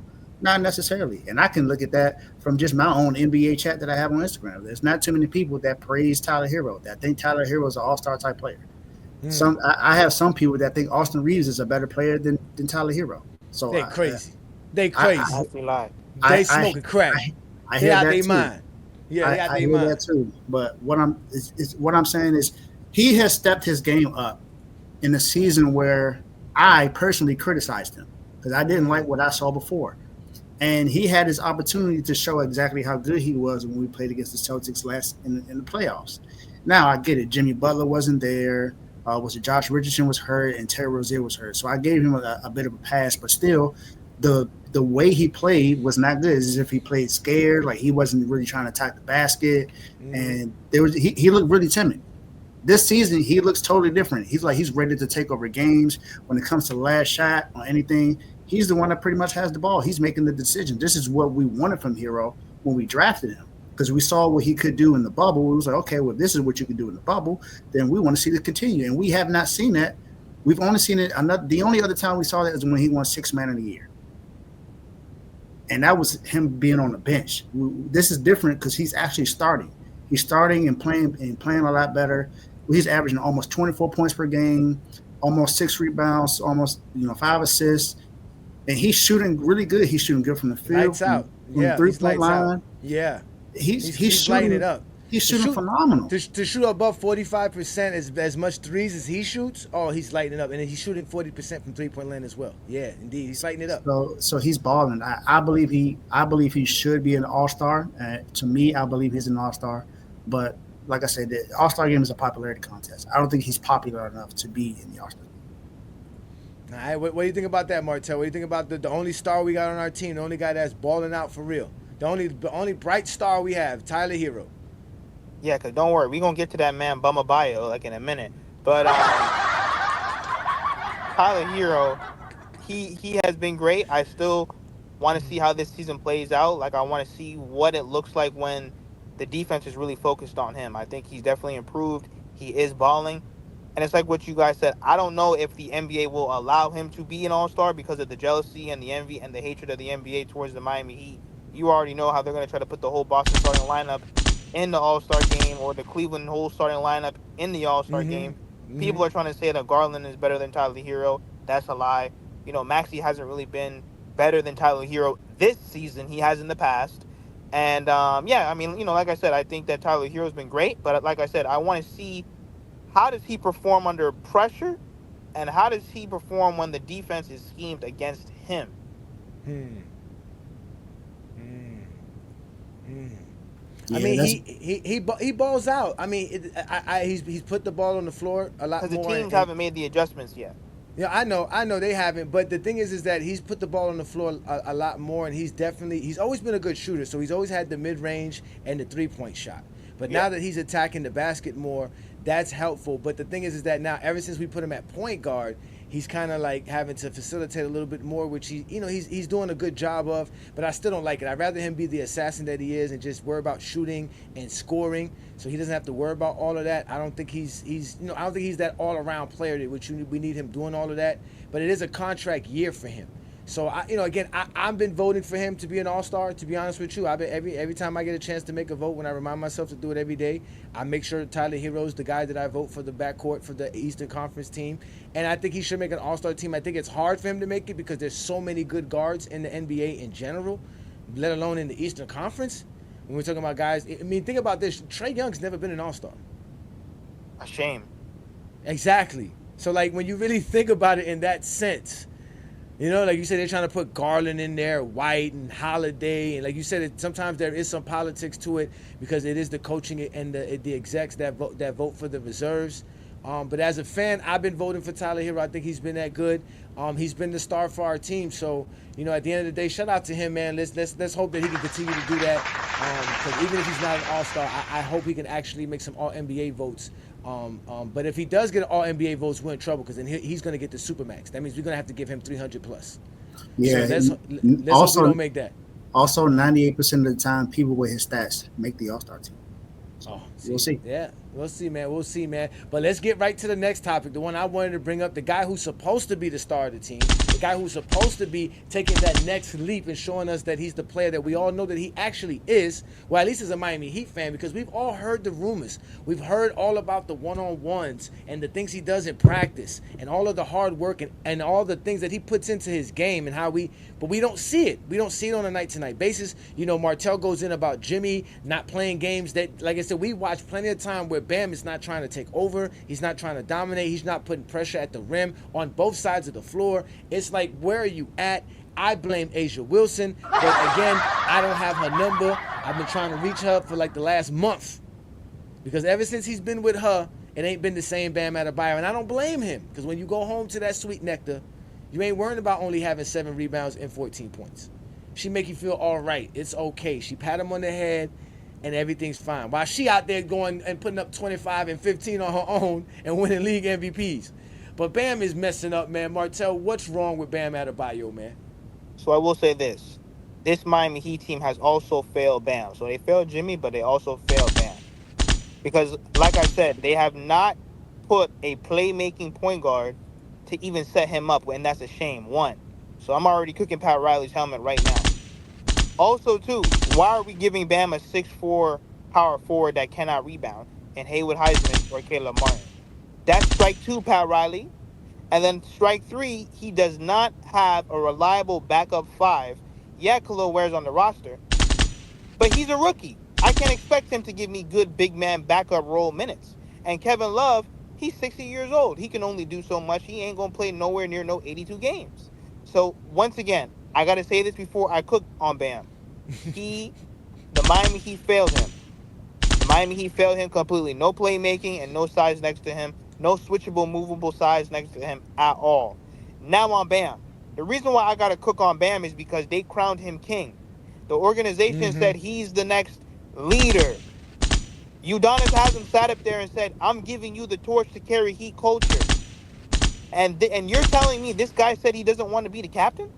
Speaker 5: Not necessarily. And I can look at that from just my own NBA chat that I have on Instagram. There's not too many people that praise Tyler Herro, that think Tyler Herro is an all-star type player. I have some people that think Austin Reeves is a better player than Tyler Herro. So
Speaker 4: they crazy. They crazy. They smoking crack.
Speaker 5: I hear that too.
Speaker 4: Mind. Yeah,
Speaker 5: I hear that too. But what I'm saying is he has stepped his game up in a season where I personally criticized him because I didn't like what I saw before. And he had his opportunity to show exactly how good he was when we played against the Celtics last in the playoffs. Now I get it. Jimmy Butler wasn't there. Josh Richardson was hurt and Terry Rozier was hurt. So I gave him a bit of a pass, but still the way he played was not good. It's as if he played scared, like he wasn't really trying to attack the basket, and he looked really timid. This season, he looks totally different. He's ready to take over games. When it comes to the last shot or anything, he's the one that pretty much has the ball. He's making the decision. This is what we wanted from Herro when we drafted him because we saw what he could do in the bubble. We was like, okay, well, this is what you can do in the bubble. Then we want to see this continue, and we have not seen that. We've only seen it. The only other time we saw that is when he won Sixth Man of the Year. And that was him being on the bench. This is different because he's actually starting. He's starting and playing a lot better. He's averaging almost 24 points per game, almost 6 rebounds, almost 5 assists, and he's shooting really good. He's shooting good from the field,
Speaker 4: lights out,
Speaker 5: from the 3-point line.
Speaker 4: Yeah,
Speaker 5: he's
Speaker 4: shooting, lighting it up.
Speaker 5: He's shooting phenomenal.
Speaker 4: To shoot above 45% as much threes as he shoots, he's lighting it up. And he's shooting 40% from 3-point land as well. Yeah, indeed. He's lighting it up.
Speaker 5: So he's balling. I believe he should be an all-star. To me, I believe he's an all-star. But like I said, the all-star game is a popularity contest. I don't think he's popular enough to be in the all-star.
Speaker 4: All right, what do you think about that, Martel? What do you think about the only star we got on our team, the only guy that's balling out for real? The only bright star we have, Tyler Herro.
Speaker 6: Yeah, because don't worry, we're going to get to that man Adebayo in a minute. But Tyler Herro, he has been great. I still want to see how this season plays out. I want to see what it looks like when the defense is really focused on him. I think he's definitely improved. He is balling. And it's like what you guys said. I don't know if the NBA will allow him to be an all-star because of the jealousy and the envy and the hatred of the NBA towards the Miami Heat you already know how they're going to try to put the whole Boston starting lineup in the All-Star game, or the Cleveland whole starting lineup in the All-Star game. People are trying to say that Garland is better than Tyler Hero. That's a lie. Maxey hasn't really been better than Tyler Hero this season. He has in the past. And, yeah, I mean, like I said, I think that Tyler Hero's been great. But like I said, I want to see how does he perform under pressure, and how does he perform when the defense is schemed against him.
Speaker 4: I mean, he balls out. I mean, he's put the ball on the floor a lot more.
Speaker 6: Because the teams haven't made the adjustments yet.
Speaker 4: Yeah, I know they haven't. But the thing is that he's put the ball on the floor a lot more, and he's always been a good shooter. So he's always had the mid range and the 3-point shot. But now that he's attacking the basket more, that's helpful. But the thing is that now, ever since we put him at point guard, he's kind of like having to facilitate a little bit more, which he's doing a good job of. But I still don't like it. I'd rather him be the assassin that he is and just worry about shooting and scoring, so he doesn't have to worry about all of that. I don't think he's I don't think he's that all around player we need him doing all of that. But it is a contract year for him. So I've been voting for him to be an all-star. To be honest with you, I've been every time I get a chance to make a vote, when I remind myself to do it every day, I make sure Tyler Herro is the guy that I vote for the backcourt for the Eastern Conference team, and I think he should make an all-star team. I think it's hard for him to make it because there's so many good guards in the NBA in general, let alone in the Eastern Conference. When we're talking about guys, I mean, think about this: Trae Young's never been an all-star.
Speaker 6: A shame.
Speaker 4: Exactly. So like when you really think about it in that sense. Like you said, they're trying to put Garland in there, White and Holiday, and like you said, sometimes there is some politics to it because it is the coaching and the execs that vote for the reserves. But as a fan, I've been voting for Tyler Herro. I think he's been that good. He's been the star for our team. So at the end of the day, shout out to him, man. Let's hope that he can continue to do that. Because even if he's not an all-star, I hope he can actually make some All-NBA votes. But if he does get all NBA votes, we're in trouble because then he's going to get the supermax. That means we're going to have to give him 300 plus.
Speaker 5: Yeah.
Speaker 4: So let's hope we don't make that.
Speaker 5: Also, 98% of the time, people with his stats make the All-Star team. So we'll see.
Speaker 4: Yeah, we'll see, man. But let's get right to the next topic, the one I wanted to bring up, the guy who's supposed to be the star of the team, the guy who's supposed to be taking that next leap and showing us that he's the player that we all know that he actually is, well, at least as a Miami Heat fan, because we've all heard the rumors. We've heard all about the one-on-ones and the things he does in practice and all of the hard work and all the things that he puts into his game and but we don't see it. We don't see it on a night-to-night basis. Martell goes in about Jimmy not playing games that, like I said, we watch plenty of time where Bam is not trying to take over. He's not trying to dominate. He's not putting pressure at the rim on both sides of the floor. It's like, where are you at? I blame Asia Wilson. But again, I don't have her number. I've been trying to reach her for like the last month. Because ever since he's been with her, it ain't been the same Bam Adebayo. And I don't blame him. Because when you go home to that sweet nectar, you ain't worrying about only having 7 rebounds and 14 points. She make you feel all right. It's okay. She pat him on the head, and everything's fine. While she out there going and putting up 25 and 15 on her own and winning league MVPs. But Bam is messing up, man. Martell, what's wrong with Bam Adebayo, man?
Speaker 6: So I will say this. This Miami Heat team has also failed Bam. So they failed Jimmy, but they also failed Bam. Because, like I said, they have not put a playmaking point guard to even set him up, and that's a shame. 1. So I'm already cooking Pat Riley's helmet right now. Also, 2, why are we giving Bam a 6'4" power forward that cannot rebound and Haywood Highsmith or Caleb Martin? That's strike 2, Pat Riley. And then strike 3, he does not have a reliable backup 5. Yeah, Khalil Ware's on the roster, but he's a rookie. I can't expect him to give me good big man backup role minutes. And Kevin Love, he's 60 years old. He can only do so much. He ain't going to play nowhere near no 82 games. So, once again, I got to say this before I cook on Bam. The Miami Heat failed him. The Miami Heat failed him completely. No playmaking and no size next to him. No switchable, movable size next to him at all. Now on Bam. The reason why I got to cook on Bam is because they crowned him king. The organization said he's the next leader. Udonis hasn't sat up there and said, I'm giving you the torch to carry Heat culture. And you're telling me this guy said he doesn't want to be the captain?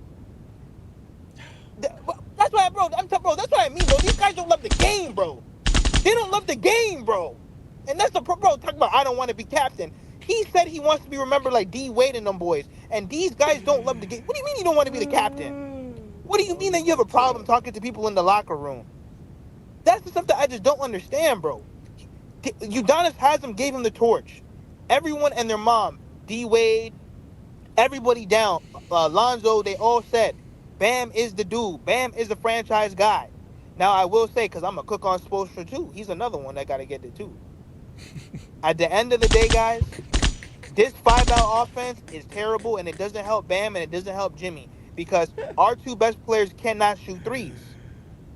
Speaker 6: That's why, bro, that's what I mean, bro. These guys don't love the game, bro. They don't love the game, bro. And that's the bro talking about I don't want to be captain. He said he wants to be remembered like D Wade and them boys. And these guys don't love the game. What do you mean you don't want to be the captain? What do you mean that you have a problem talking to people in the locker room? That's the stuff that I just don't understand, bro. Udonis Haslam gave him the torch. Everyone and their mom, D Wade, everybody down, Lonzo, they all said, Bam is the dude. Bam is the franchise guy. Now, I will say, because I'm a cook on Spoelstra too, he's another one that got to get it too. At the end of the day, guys, this 5-out offense is terrible, and it doesn't help Bam and it doesn't help Jimmy because our two best players cannot shoot threes.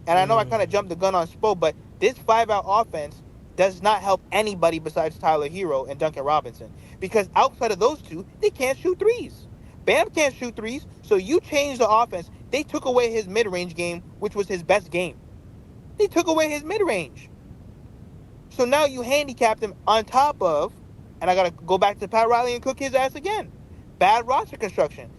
Speaker 6: And I know I kind of jumped the gun on Spo, but this 5-out offense does not help anybody besides Tyler Herro and Duncan Robinson because outside of those two, they can't shoot threes. Bam can't shoot threes, so you change the offense. They took away his mid-range game, which was his best game. They took away his mid-range. So now you handicapped him on top of, and I got to go back to Pat Riley and cook his ass again, bad roster construction.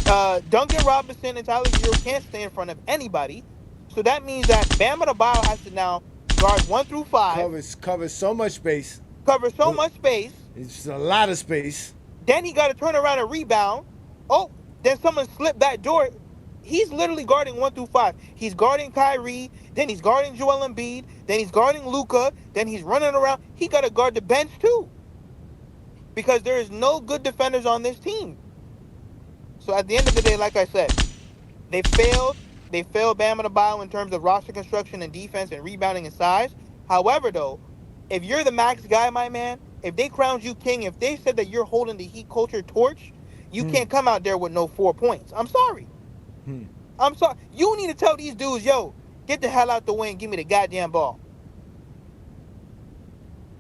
Speaker 6: Duncan Robinson and Tyler Herro can't stay in front of anybody. So that means that Bam Adebayo has to now guard 1 through 5.
Speaker 4: Covers so much space.
Speaker 6: Cover so much space.
Speaker 4: It's just a lot of space.
Speaker 6: Then he got to turn around and rebound. Oh, then someone slipped that door. He's literally guarding 1 through 5. He's guarding Kyrie. Then he's guarding Joel Embiid. Then he's guarding Luka. Then he's running around. He got to guard the bench too. Because there is no good defenders on this team. So at the end of the day, like I said, they failed. They failed Bam Adebayo in terms of roster construction and defense and rebounding and size. However, though, if you're the max guy, my man, if they crowned you king, if they said that you're holding the Heat culture torch, you can't come out there with no 4 points. I'm sorry. I'm sorry. You need to tell these dudes, yo, get the hell out the way and give me the goddamn ball.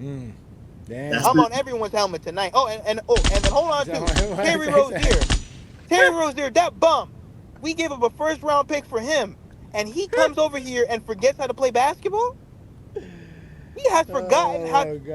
Speaker 4: Damn.
Speaker 6: I'm on everyone's helmet tonight. Oh, and then hold on too. Terry Rozier. Terry Rozier, that bum. We gave up a first-round pick for him, and he comes over here and forgets how to play basketball? He has forgotten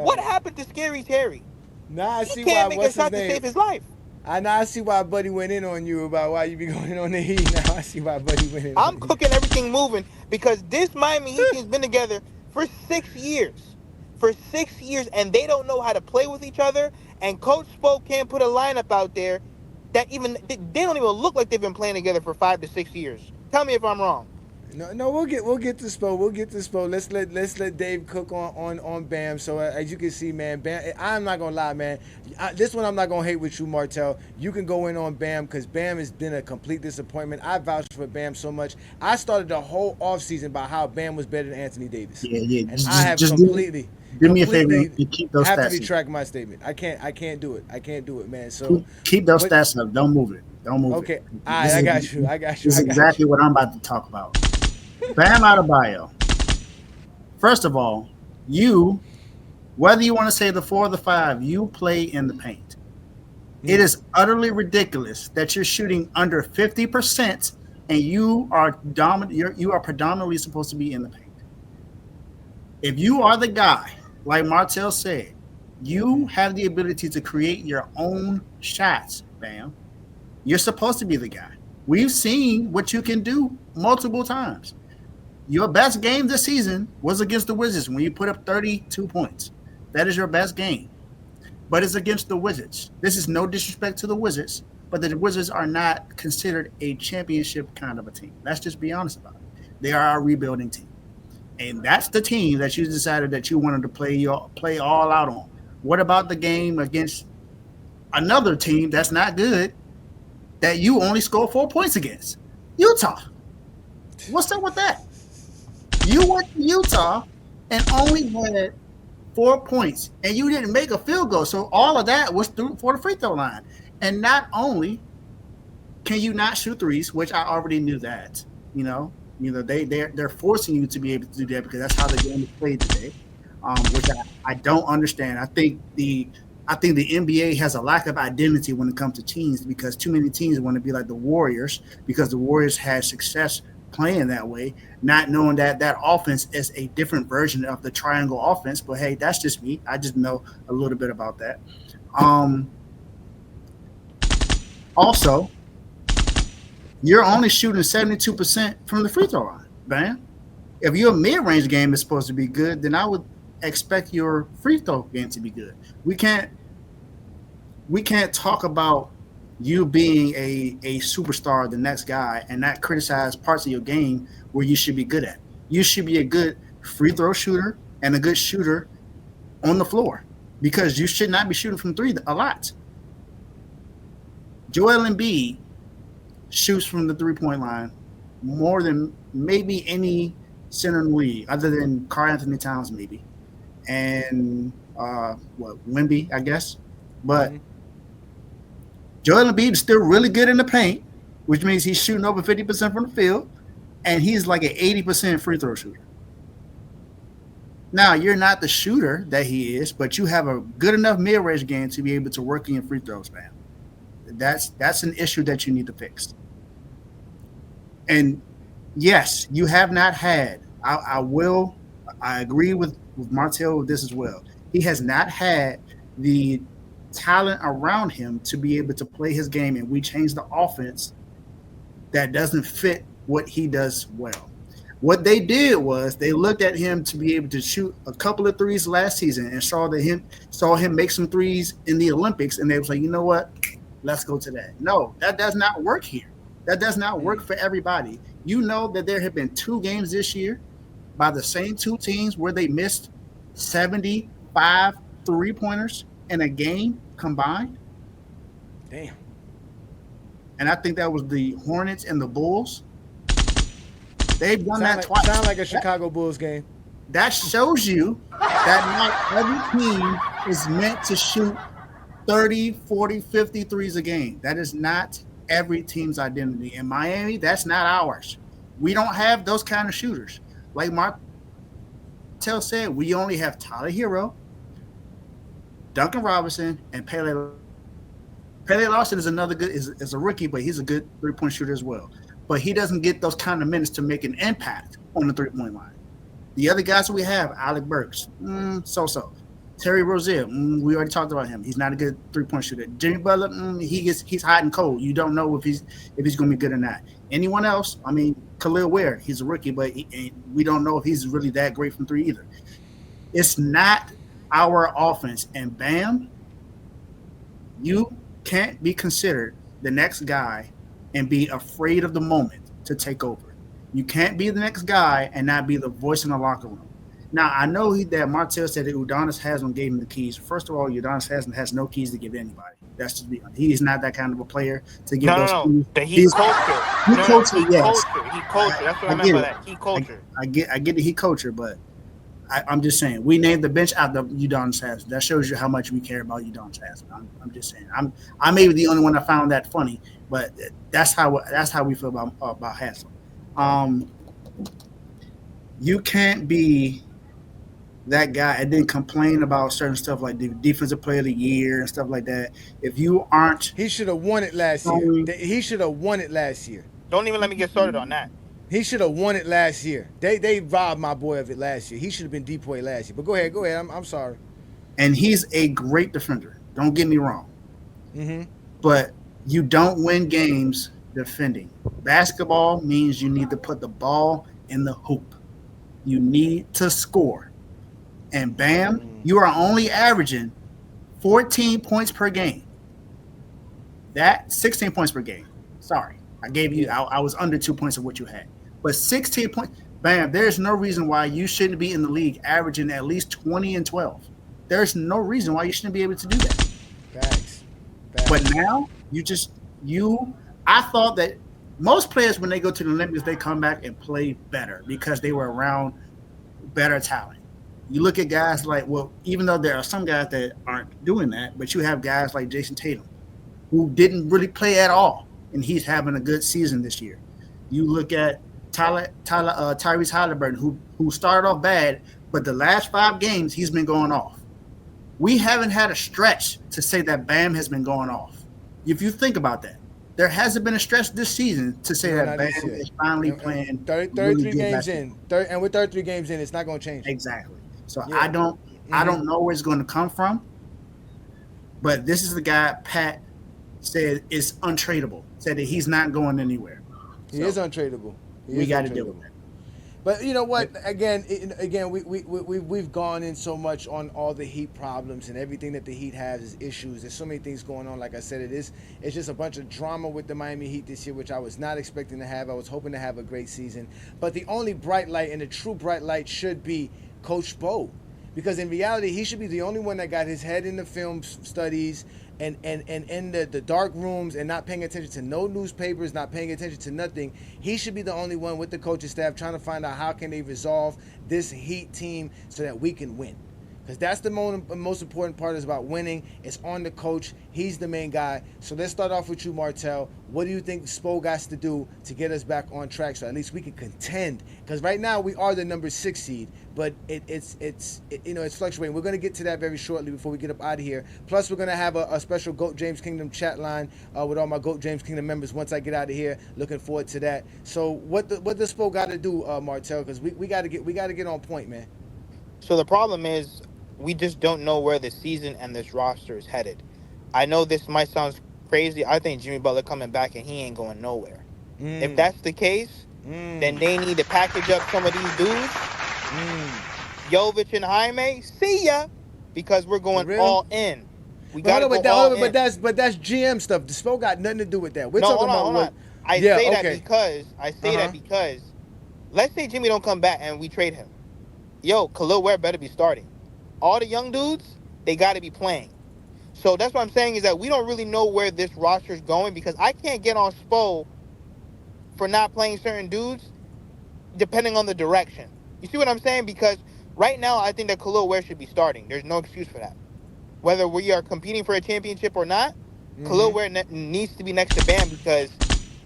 Speaker 6: what happened to Scary Terry.
Speaker 4: Now I see
Speaker 6: He can't
Speaker 4: why.
Speaker 6: make a
Speaker 4: What's his
Speaker 6: shot to
Speaker 4: name?
Speaker 6: save his life.
Speaker 4: I see why Buddy went in on you about why you be going on the Heat. Now I see why Buddy went in.
Speaker 6: I'm cooking everything moving because this Miami Heat team's been together for 6 years. For 6 years, and they don't know how to play with each other. And Coach Spo can't put a lineup out there that even they don't even look like they've been playing together for 5 to 6 years. Tell me if I'm wrong.
Speaker 4: No, we'll get to Spo. We'll get to Spo. Let's let Dave cook on Bam. So as you can see, man, Bam. I'm not gonna lie, man. This one I'm not gonna hate with you, Martell. You can go in on Bam because Bam has been a complete disappointment. I vouched for Bam so much. I started the whole offseason by how Bam was better than Anthony Davis.
Speaker 5: Yeah.
Speaker 4: And I have completely.
Speaker 5: Do me a favor and keep those
Speaker 4: I have
Speaker 5: stats.
Speaker 4: to retract my statement. I can't do it. I can't do it, man. So
Speaker 5: keep those stats up. Don't move it. Don't move it.
Speaker 4: Okay. All right, I got you.
Speaker 5: This is exactly what I'm about to talk about. Bam Adebayo. First of all, you, whether you want to say the 4 or the 5, you play in the paint. It is utterly ridiculous that you're shooting under 50% and you are predominantly supposed to be in the paint. If you are the guy, like Martell said, you have the ability to create your own shots, Bam. You're supposed to be the guy. We've seen what you can do multiple times. Your best game this season was against the Wizards when you put up 32 points. That is your best game. But it's against the Wizards. This is no disrespect to the Wizards, but the Wizards are not considered a championship kind of a team. Let's just be honest about it. They are a rebuilding team. And that's the team that you decided that you wanted to play all out on. What about the game against another team that's not good that you only scored 4 points against? Utah. What's up with that? You went to Utah and only had 4 points, and you didn't make a field goal. So all of that was for the free throw line. And not only can you not shoot threes, which I already knew that, they're forcing you to be able to do that because that's how the game is played today, which I don't understand. I think the NBA has a lack of identity when it comes to teams because too many teams want to be like the Warriors because the Warriors had success playing that way, not knowing that offense is a different version of the triangle offense. But hey, that's just me. I just know a little bit about that. Also, you're only shooting 72% from the free throw line, man. If your mid-range game is supposed to be good, then I would expect your free throw game to be good. We can't talk about you being a superstar, the next guy, and not criticize parts of your game where you should be good at. You should be a good free throw shooter and a good shooter on the floor because you should not be shooting from three a lot. Joel Embiid shoots from the 3-point line more than maybe any center in the league, other than Karl Anthony Towns, maybe, and Wemby, I guess. But Joel Embiid is still really good in the paint, which means he's shooting over 50% from the field, and he's like an 80% free throw shooter. Now, you're not the shooter that he is, but you have a good enough mid-range game to be able to work in your free throws, man. That's an issue that you need to fix. And yes, you have not had. I agree with Martell with this as well. He has not had the talent around him to be able to play his game, and we changed the offense that doesn't fit what he does well. What they did was they looked at him to be able to shoot a couple of threes last season and saw him make some threes in the Olympics, and they was like, you know what? Let's go to that. No, that does not work here. That does not work for everybody. You know that there have been 2 games this year by the same 2 teams where they missed 75 3-pointers in a game combined.
Speaker 4: Damn.
Speaker 5: And I think that was the Hornets and the Bulls. They've done that twice.
Speaker 4: Sound like a Chicago Bulls game.
Speaker 5: That shows you that not every team is meant to shoot 30, 40, 50 threes a game. That is not every team's identity. In Miami, that's not ours. We don't have those kind of shooters. Like Martell said, we only have Tyler Herro, Duncan Robinson, and Pele. Pele Lawson is is a rookie, but he's a good 3-point shooter as well. But he doesn't get those kind of minutes to make an impact on the 3-point line. The other guys that we have, Alec Burks, so-so. Terry Rozier, we already talked about him. He's not a good 3-point shooter. Jimmy Butler, he's hot and cold. You don't know if he's going to be good or not. Anyone else? I mean, Khalil Ware, he's a rookie, but we don't know if he's really that great from 3 either. It's not our offense. And Bam, you can't be considered the next guy and be afraid of the moment to take over. You can't be the next guy and not be the voice in the locker room. Now, I know that Martell said that Udonis Haslam gave him the keys. First of all, Udonis Haslam has no keys to give anybody. That's just be honest. He is not that kind of a player to give those keys.
Speaker 6: The Heat culture.
Speaker 5: He culture, yes.
Speaker 6: He culture. That's what I meant by that. He culture.
Speaker 5: I get the Heat culture, but I'm just saying we named the bench after Udonis Haslam. That shows you how much we care about Udonis Haslam. I'm just saying. I may be the only one that found that funny, but that's how we feel about Haslam. You can't be that guy and then complain about certain stuff like the defensive player of the year and stuff like that. If you aren't,
Speaker 4: he should have won it last year. He should have won it last year.
Speaker 6: Don't even let me get started on that.
Speaker 4: He should have won it last year. They robbed my boy of it last year. He should have been DPOY last year. But go ahead. I'm sorry.
Speaker 5: And he's a great defender. Don't get me wrong.
Speaker 4: Mm-hmm.
Speaker 5: But you don't win games defending. Basketball means you need to put the ball in the hoop. You need to score. And Bam, you are only averaging 14 points per game. That 16 points per game. Sorry, I gave you. I was under 2 points of what you had, but 16 points. Bam, there's no reason why you shouldn't be in the league averaging at least 20 and 12. There's no reason why you shouldn't be able to do that.
Speaker 4: Facts.
Speaker 5: But now I thought that most players when they go to the Olympics they come back and play better because they were around better talent. You look at guys like, well, even though there are some guys that aren't doing that, but you have guys like Jason Tatum, who didn't really play at all, and he's having a good season this year. You look at Tyrese Halliburton, who started off bad, but the last 5 games he's been going off. We haven't had a stretch to say that Bam has been going off. If you think about that, there hasn't been a stretch this season to say that Bam is finally playing
Speaker 4: 33 games in, and with 33 games in, it's not going to change.
Speaker 5: Exactly. So I don't know where it's going to come from, but this is the guy Pat said is untradeable. Said that he's not going anywhere.
Speaker 4: He is untradeable.
Speaker 5: We got to deal with that.
Speaker 4: But you know what? Again, we've gone in so much on all the Heat problems and everything that the Heat has is issues. There's so many things going on. Like I said, it's just a bunch of drama with the Miami Heat this year, which I was not expecting to have. I was hoping to have a great season. But the only bright light and the true bright light should be Coach Spo. Because in reality, he should be the only one that got his head in the film studies and in the dark rooms and not paying attention to no newspapers, not paying attention to nothing. He should be the only one with the coaching staff trying to find out how can they resolve this Heat team so that we can win. Because that's the most important part is about winning. It's on the coach. He's the main guy. So let's start off with you, Martell. What do you think Spo got to do to get us back on track so at least we can contend? Because right now we are the number 6 seed, but it's fluctuating. We're going to get to that very shortly before we get up out of here. Plus, we're going to have a special GOAT James Kingdom chat line with all my GOAT James Kingdom members once I get out of here. Looking forward to that. So what does Spo got to do, Martell? Because we got to get on point, man.
Speaker 6: So the problem is we just don't know where the season and this roster is headed. I know this might sound crazy. I think Jimmy Butler coming back and he ain't going nowhere. If that's the case, then they need to package up some of these dudes. Jovic and Jaime, see ya, because we're going all in. We got to go all in.
Speaker 4: But that's GM stuff. The Spo got nothing to do with that. We're
Speaker 6: no,
Speaker 4: talking
Speaker 6: hold
Speaker 4: about
Speaker 6: on. I say that because let's say Jimmy don't come back and we trade him. Yo, Khalil Ware better be starting. All the young dudes, they got to be playing. So that's what I'm saying is that we don't really know where this roster is going because I can't get on Spo for not playing certain dudes depending on the direction. You see what I'm saying? Because right now I think that Khalil Ware should be starting. There's no excuse for that. Whether we are competing for a championship or not, Khalil Ware needs to be next to Bam because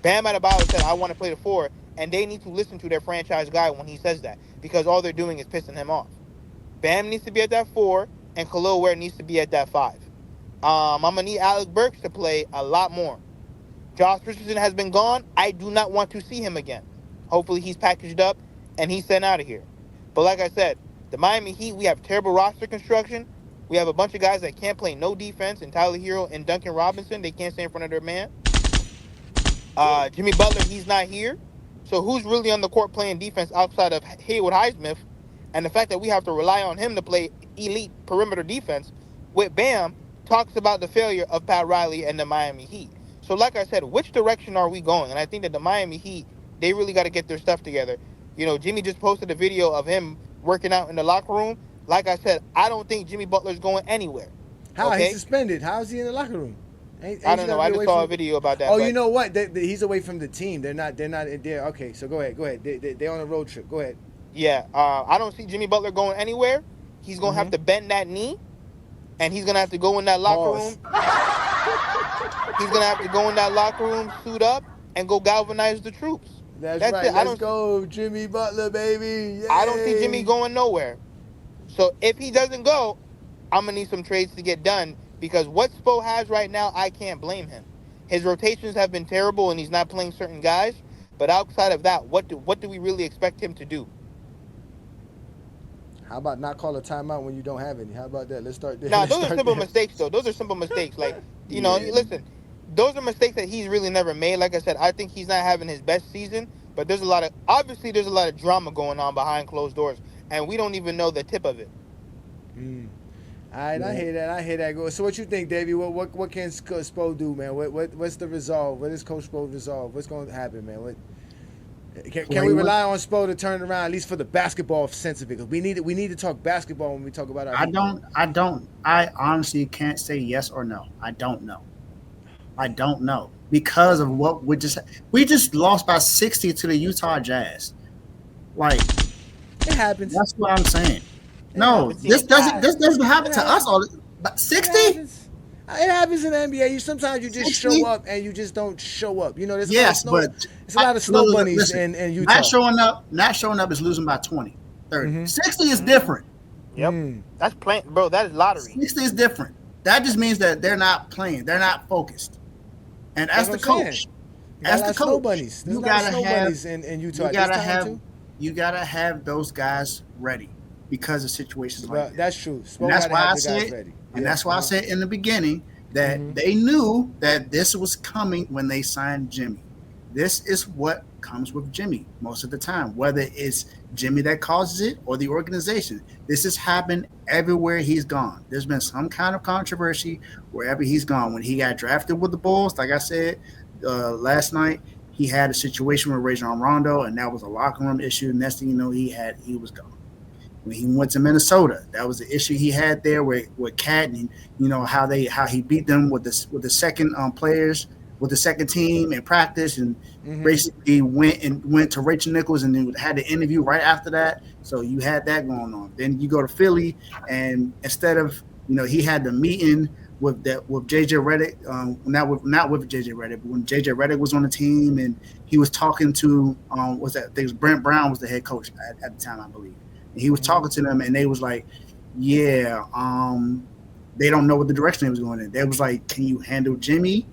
Speaker 6: Bam Adebayo said, I want to play the 4, and they need to listen to their franchise guy when he says that because all they're doing is pissing him off. Bam needs to be at that 4, and Khalil Ware needs to be at that 5. I'm going to need Alec Burks to play a lot more. Josh Richardson has been gone. I do not want to see him again. Hopefully he's packaged up and he's sent out of here. But like I said, the Miami Heat, we have terrible roster construction. We have a bunch of guys that can't play no defense, and Tyler Herro and Duncan Robinson, they can't stay in front of their man. Jimmy Butler, he's not here. So who's really on the court playing defense outside of Haywood Highsmith? And the fact that we have to rely on him to play elite perimeter defense with Bam talks about the failure of Pat Riley and the Miami Heat. So like I said, which direction are we going? And I think that the Miami Heat, they really got to get their stuff together. You know, Jimmy just posted a video of him working out in the locker room. Like I said, I don't think Jimmy Butler's going anywhere.
Speaker 4: How?
Speaker 6: Okay?
Speaker 4: He's suspended. How is he in the locker room?
Speaker 6: I don't know. I just saw a video about that.
Speaker 4: Oh, you know what? He's away from the team. They're not there. Okay, so go ahead. They're on a road trip. Go ahead.
Speaker 6: Yeah, I don't see Jimmy Butler going anywhere. He's going to have to bend that knee, and he's going to have to go in that locker room. He's going to have to go in that locker room, suit up, and go galvanize the troops.
Speaker 4: That's right. Let's go, Jimmy Butler, baby. Yay.
Speaker 6: I don't see Jimmy going nowhere. So if he doesn't go, I'm going to need some trades to get done because what Spo has right now, I can't blame him. His rotations have been terrible, and he's not playing certain guys. But outside of that, what do we really expect him to do?
Speaker 4: How about not call a timeout when you don't have any? How about that? Let's start there.
Speaker 6: Now, those are simple mistakes, though. Those are simple mistakes. Like, you know, listen, those are mistakes that he's really never made. Like I said, I think he's not having his best season, but there's a lot of drama going on behind closed doors, and we don't even know the tip of it.
Speaker 4: All right, I hear that. So what you think, Davey? What can Spo do, man? What's the resolve? What is Coach Spo resolve? What's going to happen, man? Can we rely on Spo to turn it around, at least for the basketball sense of it? Because we need to talk basketball when we talk about our.
Speaker 5: I honestly can't say yes or no. I don't know because of what we just lost by 60 to the Utah Jazz. Like
Speaker 4: it happens.
Speaker 5: That's what I'm saying. This doesn't happen to us all. But 60.
Speaker 4: It happens in the NBA. Sometimes you just show up and you just don't show up. You know, there's a lot of snow bunnies in Utah.
Speaker 5: Not showing up is losing by 20, 30. 60 is different.
Speaker 6: Yep. That's playing, bro. That is lottery.
Speaker 5: 60 is different. That just means that they're not playing. They're not focused. And as the coach,
Speaker 4: snow bunnies. There's not snow bunnies in Utah.
Speaker 5: You gotta have those guys ready because of situations like that.
Speaker 4: That's true.
Speaker 5: And that's why I said. And that's why I said in the beginning that they knew that this was coming when they signed Jimmy. This is what comes with Jimmy most of the time, whether it's Jimmy that causes it or the organization. This has happened everywhere he's gone. There's been some kind of controversy wherever he's gone. When he got drafted with the Bulls, like I said last night, he had a situation with Rajon Rondo, and that was a locker room issue. Next thing you know, he was gone. When he went to Minnesota, that was the issue he had there with Cat, and you know how he beat them with the second players with the second team in practice, and basically went to Rachel Nichols and then had the interview right after that. So you had that going on. Then you go to Philly, and instead of he had the meeting with JJ Redick, not with JJ Redick, but when JJ Redick was on the team, and he was talking to Brent Brown was the head coach at the time, I believe. And he was talking to them, and they was like, yeah, they don't know what the direction they was going in. They was like, can you handle Jimmy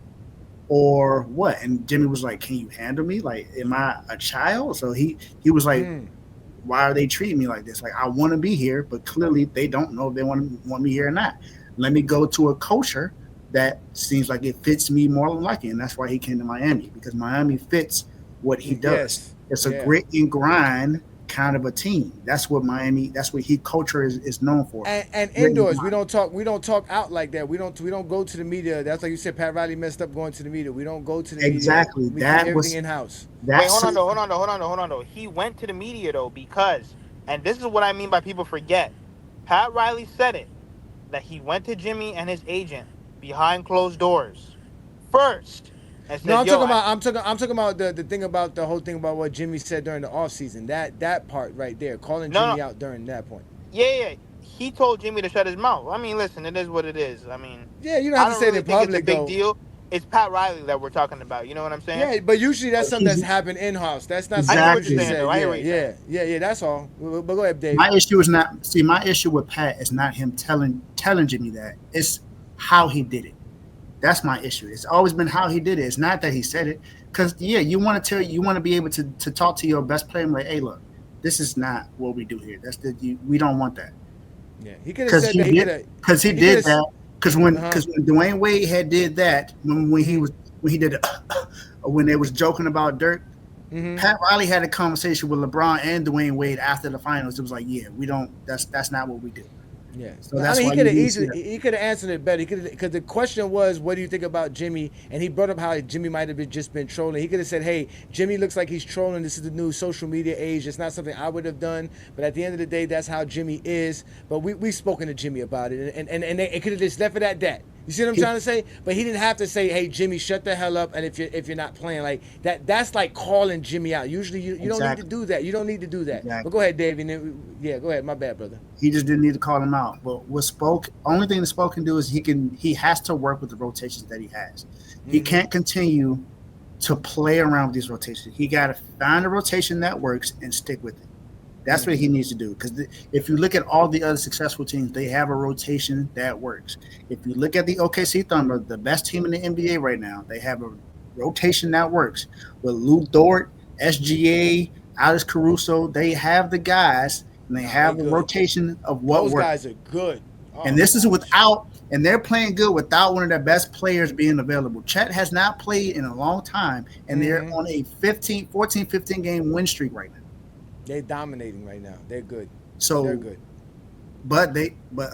Speaker 5: or what? And Jimmy was like, can you handle me? Like, am I a child? So he was like, why are they treating me like this? Like, I want to be here, but clearly they don't know if they want me here or not. Let me go to a culture that seems like it fits me more than likely. And that's why he came to Miami, because Miami fits what he does. It's a grit and grind kind of a team. That's what culture is known for.
Speaker 4: And indoors, we don't talk out like that. We don't go to the media. That's like you said, Pat Riley messed up going to the media. We don't go to the media.
Speaker 5: Exactly.
Speaker 4: We keep everything in house.
Speaker 6: Wait, hold on though. He went to the media though because, and this is what I mean by people forget. Pat Riley said it, that he went to Jimmy and his agent behind closed doors first. Said,
Speaker 4: no, I'm talking about the thing about the whole thing about what Jimmy said during the offseason. That part right there, calling Jimmy out during that point.
Speaker 6: Yeah. He told Jimmy to shut his mouth. I mean, listen, it is what it is. I mean,
Speaker 4: yeah, you don't have to say it in public,
Speaker 6: it's a big deal. It's Pat Riley that we're talking about. You know what I'm saying?
Speaker 4: Yeah, but usually that's something that's happened in house. That's not
Speaker 5: exactly.
Speaker 4: something
Speaker 6: I hear what you're saying.
Speaker 4: Yeah. That's all. But go ahead, Dave.
Speaker 5: My issue with Pat is not him telling Jimmy that. It's how he did it. That's my issue. It's always been how he did it. It's not that he said it. Because, you want to be able to talk to your best player and like, hey, look, this is not what we do here. We don't want that.
Speaker 4: Yeah, he could have said that.
Speaker 5: Because he did that. Because when Dwayne Wade had did that, when they was joking about Dirk, Pat Riley had a conversation with LeBron and Dwayne Wade after the finals. It was like, yeah, we don't. That's not what we do.
Speaker 4: Yeah,
Speaker 5: so that's
Speaker 4: he could have answered it better. Because the question was, what do you think about Jimmy? And he brought up how Jimmy might have just been trolling. He could have said, hey, Jimmy looks like he's trolling. This is the new social media age. It's not something I would have done. But at the end of the day, that's how Jimmy is. But we've spoken to Jimmy about it. And they could have just left it at that. You see what I'm trying to say? But he didn't have to say, hey, Jimmy, shut the hell up. And if you're not playing like that's like calling Jimmy out. Usually you don't need to do that. You don't need to do that.
Speaker 5: Exactly.
Speaker 4: But go ahead, Dave. Go ahead. My bad, brother.
Speaker 5: He just didn't need to call him out. But only thing the Spoke can do is he has to work with the rotations that he has. He can't continue to play around with these rotations. He got to find a rotation that works and stick with it. That's what he needs to do. Because if you look at all the other successful teams, they have a rotation that works. If you look at the OKC Thunder, the best team in the NBA right now, they have a rotation that works. With Lou Dort, SGA, Alex Caruso, they have the guys, and they have a rotation of what works.
Speaker 4: Those guys are good.
Speaker 5: And this is and they're playing good without one of their best players being available. Chet has not played in a long time, and they're on a 15 game win streak right now.
Speaker 4: They're dominating right now. They're good.
Speaker 5: So
Speaker 4: they're good.
Speaker 5: But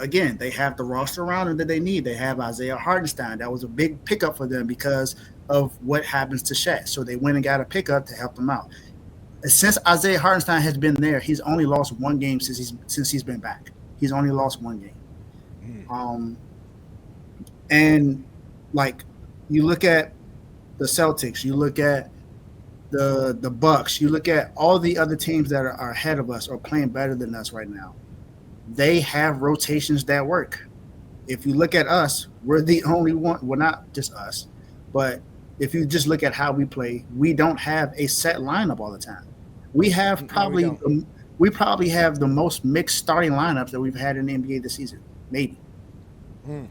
Speaker 5: again, they have the roster around them that they need. They have Isaiah Hartenstein. That was a big pickup for them because of what happens to Shaq. So they went and got a pickup to help them out. Since Isaiah Hartenstein has been there, he's only lost one game since he's been back. He's only lost one game. And like you look at the Celtics, you look at the Bucks, you look at all the other teams that are ahead of us or playing better than us right now. They have rotations that work. If you look at us, we're the only one. Well, not just us, but if you just look at how we play, we don't have a set lineup all the time. We have we probably have the most mixed starting lineups that we've had in the NBA this season, maybe,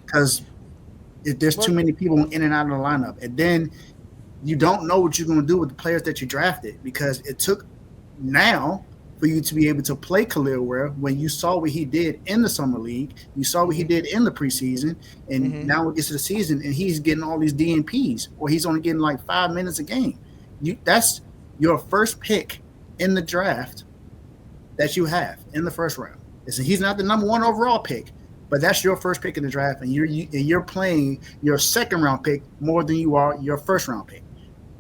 Speaker 5: because there's too many people in and out of the lineup, and then you don't know what you're going to do with the players that you drafted, because it took now for you to be able to play Khalil Ware when you saw what he did in the summer league, you saw what he did in the preseason, and now it gets to the season and he's getting all these DNPs, or he's only getting like 5 minutes a game. That's your first pick in the draft that you have in the first round. He's not the number one overall pick, but that's your first pick in the draft, and you're playing your second round pick more than you are your first round pick.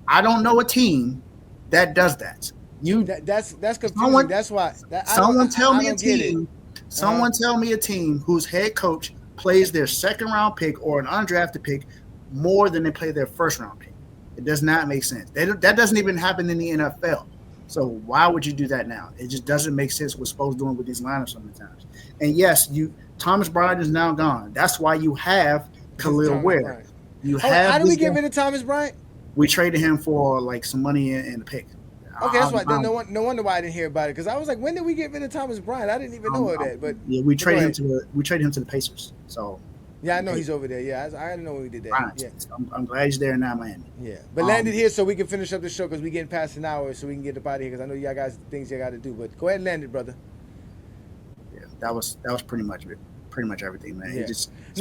Speaker 5: I don't know a team that does that.
Speaker 4: That's confusing.
Speaker 5: Someone,
Speaker 4: That's why.
Speaker 5: someone tell me a
Speaker 4: get it.
Speaker 5: team. Someone tell me a team whose head coach plays their second round pick or an undrafted pick more than they play their first round pick. It does not make sense. That doesn't even happen in the NFL. So why would you do that now? It just doesn't make sense what Spo's doing with these lineups sometimes. And yes, Thomas Bryant is now gone. That's why you have Khalil Ware.
Speaker 4: How did we get rid of Thomas Bryant?
Speaker 5: We traded him for like some money and a pick.
Speaker 4: Okay, that's why. No wonder why I didn't hear about it, because I was like, when did we get rid of Thomas Bryant? I didn't even know that. But
Speaker 5: yeah, we traded him to the Pacers. So
Speaker 4: yeah, I know he's over there. Yeah, I didn't know when we did that.
Speaker 5: Right.
Speaker 4: Yeah,
Speaker 5: I'm glad he's there now, Miami.
Speaker 4: Yeah, but landed here so we can finish up the show because we getting past an hour, so we can get up out of here because I know y'all guys things you got to do. But go ahead and land it, brother.
Speaker 5: Yeah, that was pretty much it. Pretty much everything, man.
Speaker 4: Yeah.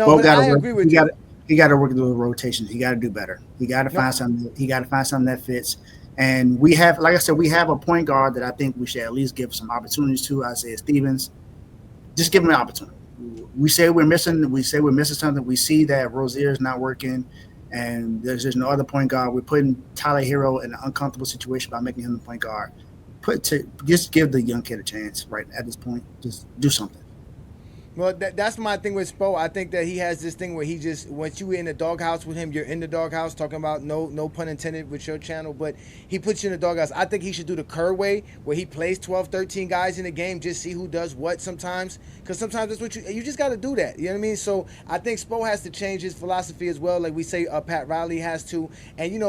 Speaker 5: I
Speaker 4: agree with you.
Speaker 5: He got to work through the rotations. He got to do better. He got to find something. He got to find something that fits. And we have, like I said, we have a point guard that I think we should at least give some opportunities to. Isaiah Stevens. Just give him an opportunity. We say we're missing something. We see that Rozier is not working, and there's just no other point guard. We're putting Tyler Herro in an uncomfortable situation by making him the point guard. Just give the young kid a chance right at this point. Just do something.
Speaker 4: Well, that's my thing with Spo. I think that he has this thing where he just, once you in the doghouse with him, you're in the doghouse, talking about no pun intended with your channel, but he puts you in the doghouse. I think he should do the Kerr way, where he plays 12, 13 guys in a game, just see who does what sometimes, because sometimes that's what you just got to do that. You know what I mean? So I think Spo has to change his philosophy as well, like we say Pat Riley has to, and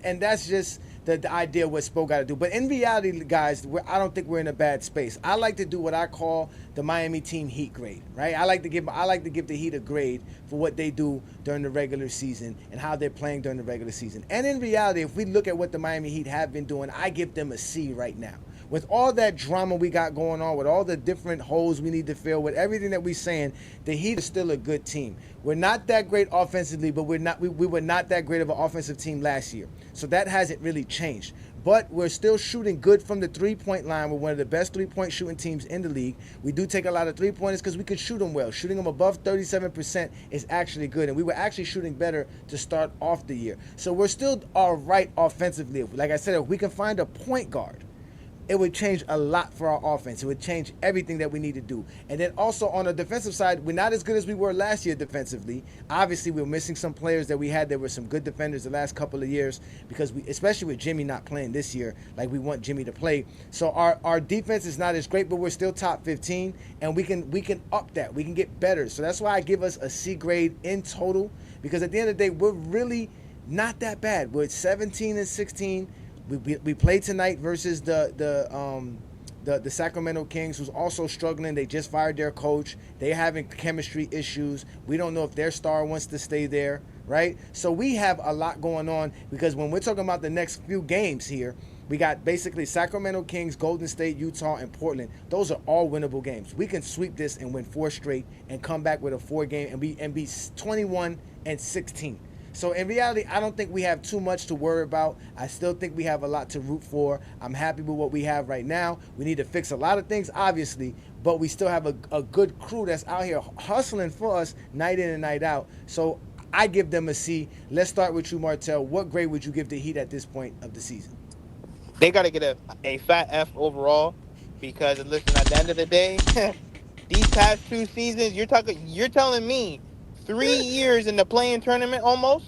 Speaker 4: and that's just the idea of what Spo got to do. But in reality, guys, I don't think we're in a bad space. I like to do what I call the Miami team Heat grade, right? I like to give the Heat a grade for what they do during the regular season and how they're playing during the regular season. And in reality, if we look at what the Miami Heat have been doing, I give them a C right now. With all that drama we got going on, with all the different holes we need to fill, with everything that we're saying, the Heat is still a good team. We're not that great offensively, but we were not that great of an offensive team last year. So that hasn't really changed. But we're still shooting good from the three-point line. We're one of the best three-point shooting teams in the league. We do take a lot of three-pointers because we can shoot them well. Shooting them above 37% is actually good. And we were actually shooting better to start off the year. So we're still all right offensively. Like I said, if we can find a point guard, it would change a lot for our offense. It would change everything that we need to do. And then also on the defensive side, we're not as good as we were last year defensively. Obviously, we're missing some players that we had that were some good defenders the last couple of years because especially with Jimmy not playing this year like we want Jimmy to play. So our defense is not as great, but we're still top 15, and we can up that. We can get better. So that's why I give us a C grade in total, because at the end of the day, we're really not that bad. We're 17-16. We played tonight versus the Sacramento Kings, who's also struggling. They just fired their coach. They're having chemistry issues. We don't know if their star wants to stay there, right? So we have a lot going on, because when we're talking about the next few games here, we got basically Sacramento Kings, Golden State, Utah, and Portland. Those are all winnable games. We can sweep this and win 4 straight and come back with a 4-game and be 21-16. So in reality, I don't think we have too much to worry about. I still think we have a lot to root for. I'm happy with what we have right now. We need to fix a lot of things, obviously, but we still have a good crew that's out here hustling for us night in and night out. So I give them a C. Let's start with you, Martell. What grade would you give the Heat at this point of the season?
Speaker 6: They got to get a fat F overall, because, listen, at the end of the day, these past 2 seasons, you're telling me 3 years in the play-in tournament almost.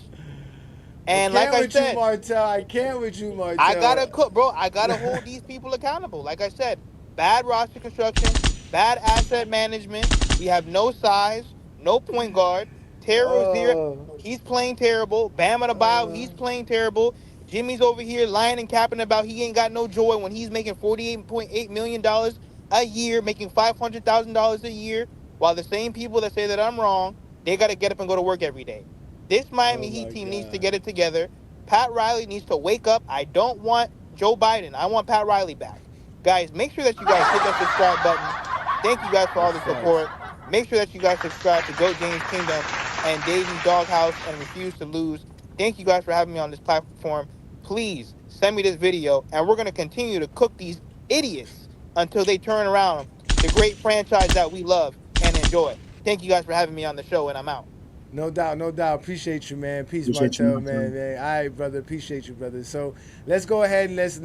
Speaker 6: And like I said,
Speaker 4: I can't with you, Martell.
Speaker 6: I gotta hold these people accountable. Like I said, bad roster construction, bad asset management. We have no size, no point guard. Rozier, he's playing terrible. Bam Adebayo, he's playing terrible. Jimmy's over here lying and capping about he ain't got no joy when he's making $48.8 million a year, making $500,000 a year, while the same people that say that I'm wrong, they got to get up and go to work every day. This Miami Heat team needs to get it together. Pat Riley needs to wake up. I don't want Joe Biden. I want Pat Riley back. Guys, make sure that you guys hit that subscribe button. Thank you guys for all the support. Make sure that you guys subscribe to Goat James Kingdom and Davy's Doghouse and Refuse to Lose. Thank you guys for having me on this platform. Please Send me this video, and we're gonna continue to cook these idiots until they turn around the great franchise that we love and enjoy. Thank you guys for having me on the show, and I'm out.
Speaker 4: No doubt, no doubt. Appreciate you, man. Peace,
Speaker 5: Appreciate you,
Speaker 4: Martel,
Speaker 5: Martel.
Speaker 4: man. All right, brother. Appreciate you, brother. So let's go ahead and let's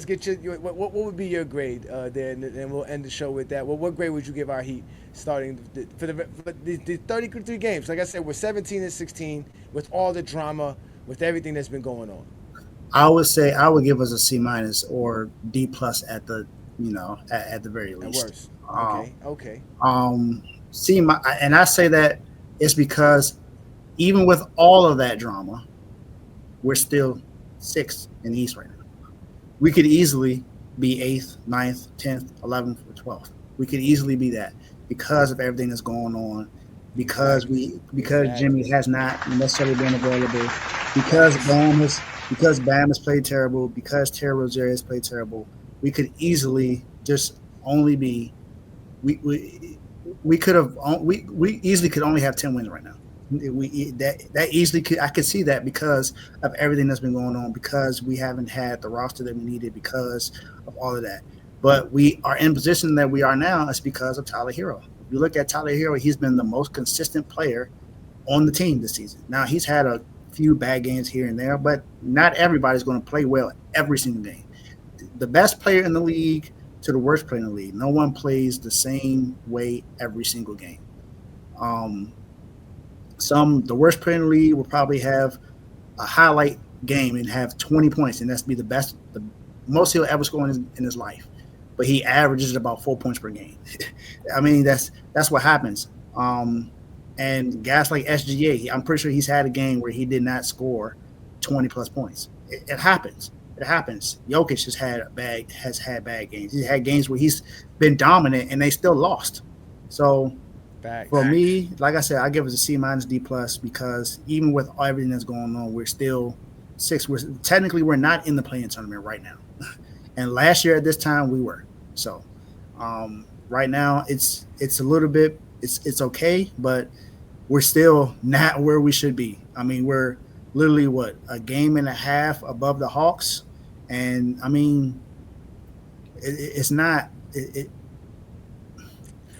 Speaker 4: get what would be your grade there, and we'll end the show with that. Well, what grade would you give our Heat starting for the 33 games? Like I said, we're 17-16 with all the drama, with everything that's been going on.
Speaker 5: I would say I would give us a C- or D+ at the at the very
Speaker 4: At
Speaker 5: least.
Speaker 4: worst. Okay.
Speaker 5: C-, and I say that it's because even with all of that drama, we're still 6th in the East right now. We could easily be 8th, 9th, 10th, 11th, or 12th. We could easily be that because of everything that's going on, because Jimmy has not necessarily been available, because Bam has played terrible, because Terry Rozier has played terrible. We could easily just only be we easily could only have 10 wins right now. That easily could, I could see that because of everything that's been going on, because we haven't had the roster that we needed, because of all of that. But we are in position that we are now is because of Tyler Herro. If you look at Tyler Herro, he's been the most consistent player on the team this season. Now, he's had a few bad games here and there, but not everybody's going to play well every single game. The best player in the league to the worst player in the league, no one plays the same way every single game. The worst player in the league will probably have a highlight game and have 20 points, and that's be the most he'll ever score in his life. But he averages about 4 points per game. I mean, that's what happens. And guys like SGA, I'm pretty sure he's had a game where he did not score 20 plus points. It happens. It happens. Jokic has had bad games. He's had games where he's been dominant and they still lost. So for me, like I said, I give it a C-, D+, because even with everything that's going on, we're still 6th. We're not in the play-in tournament right now. And last year at this time we were. So right now it's a little bit it's okay, but we're still not where we should be. I mean, we're literally a game and a half above the Hawks, and I mean, it's not.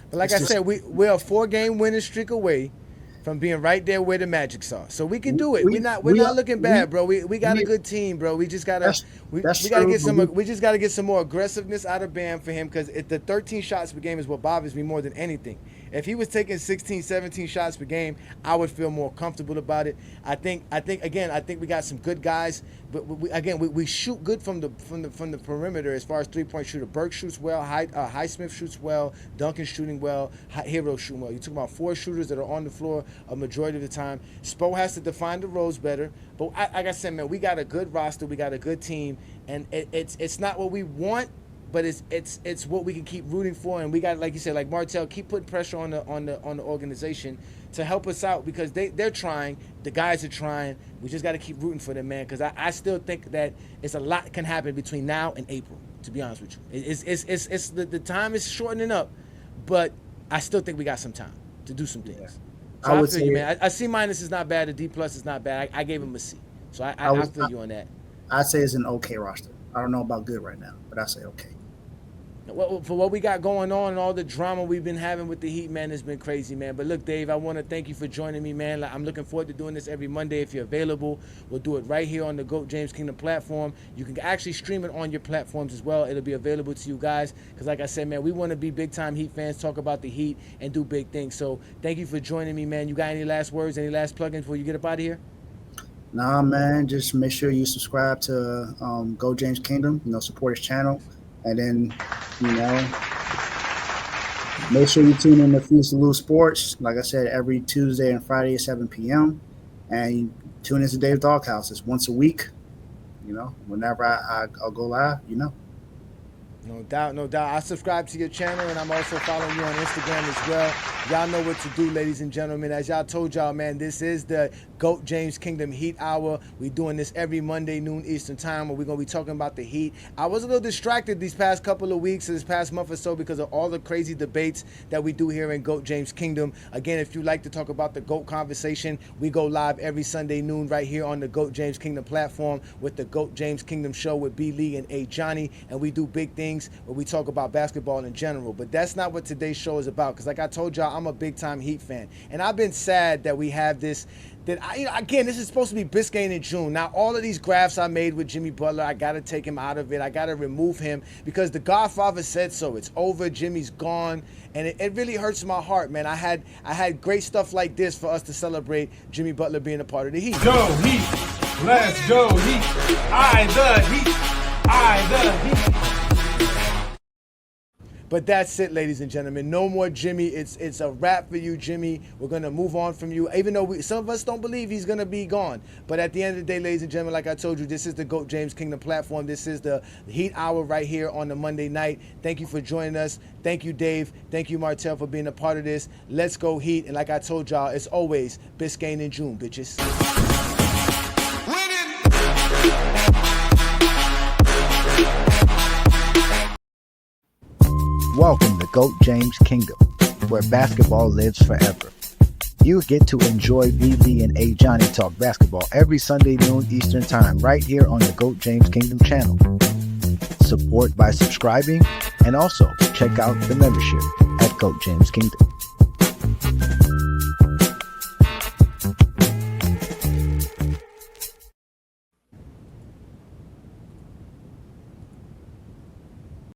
Speaker 4: But like I said, we're a 4-game winning streak away from being right there where the Magic's are. So we can do it. We're not looking bad, bro. We got a good team, bro. We just gotta we just gotta get some more aggressiveness out of Bam for him, because the 13 shots per game is what bothers me more than anything. If he was taking 16, 17 shots per game, I would feel more comfortable about it. I think we got some good guys, but we shoot good from the perimeter as far as 3-point shooter. Burke shoots well, Highsmith shoots well, Duncan's shooting well, Herro shooting well. You talk about 4 shooters that are on the floor a majority of the time. Spo has to define the roles better, but like I said, man, we got a good roster, we got a good team, and it's not what we want, but it's what we can keep rooting for, and we got, like you said, like Martel, keep putting pressure on the organization to help us out, because they're trying, the guys are trying. We just got to keep rooting for them, man, because I still think that it's a lot can happen between now and April. To be honest with you, it's the time is shortening up, but I still think we got some time to do some things. Yeah. So I feel you, man. A C- is not bad. A D+ is not bad. I gave him a C, so I feel you on that.
Speaker 5: I'd say it's an okay roster. I don't know about good right now, but I say okay.
Speaker 4: For what we got going on and all the drama we've been having with the Heat, man, it's been crazy, man. But look, Dave, I want to thank you for joining me, man. I'm looking forward to doing this every Monday. If you're available, we'll do it right here on the GOAT James Kingdom platform. You can actually stream it on your platforms as well. It'll be available to you guys, because like I said, man, we want to be big-time Heat fans, talk about the Heat, and do big things. So thank you for joining me, man. You got any last words, any last plugins before you get up out of here?
Speaker 5: Nah, man, just make sure you subscribe to GOAT James Kingdom, support his channel. And then, make sure you tune in to Fuse to Lose Sports. Like I said, every Tuesday and Friday at 7 p.m. And tune into Dave's Doghouse. It's once a week. Whenever I'll go live,
Speaker 4: No doubt, no doubt. I subscribe to your channel, and I'm also following you on Instagram as well. Y'all know what to do, ladies and gentlemen. As y'all told y'all, man, this is the GOAT James Kingdom Heat Hour. We doing this every Monday, noon Eastern time, where we're going to be talking about the Heat. I was a little distracted these past couple of weeks, this past month or so, because of all the crazy debates that we do here in GOAT James Kingdom. Again, if you like to talk about the GOAT conversation, we go live every Sunday noon right here on the GOAT James Kingdom platform with the GOAT James Kingdom show with B. Lee and A. Johnny, and we do big things where we talk about basketball in general. But that's not what today's show is about, because like I told y'all, I'm a big-time Heat fan. And I've been sad that we have this, again, this is supposed to be Biscayne in June. Now, all of these graphs I made with Jimmy Butler, I got to take him out of it. I got to remove him because the Godfather said so. It's over. Jimmy's gone. And it really hurts my heart, man. I had great stuff like this for us to celebrate Jimmy Butler being a part of the Heat.
Speaker 2: Go Heat! Let's go Heat! I the Heat! I the Heat!
Speaker 4: But that's it, ladies and gentlemen. No more Jimmy. It's a wrap for you, Jimmy. We're going to move on from you, even though some of us don't believe he's going to be gone. But at the end of the day, ladies and gentlemen, like I told you, this is the GOAT James Kingdom platform. This is the Heat Hour right here on the Monday night. Thank you for joining us. Thank you, Dave. Thank you, Martell, for being a part of this. Let's go Heat. And like I told y'all, it's always Biscayne in June, bitches.
Speaker 7: Welcome to GOAT James Kingdom, where basketball lives forever. You get to enjoy BB and A. Johnny talk basketball every Sunday noon Eastern time right here on the GOAT James Kingdom channel. Support by subscribing, and also check out the membership at GOAT James Kingdom.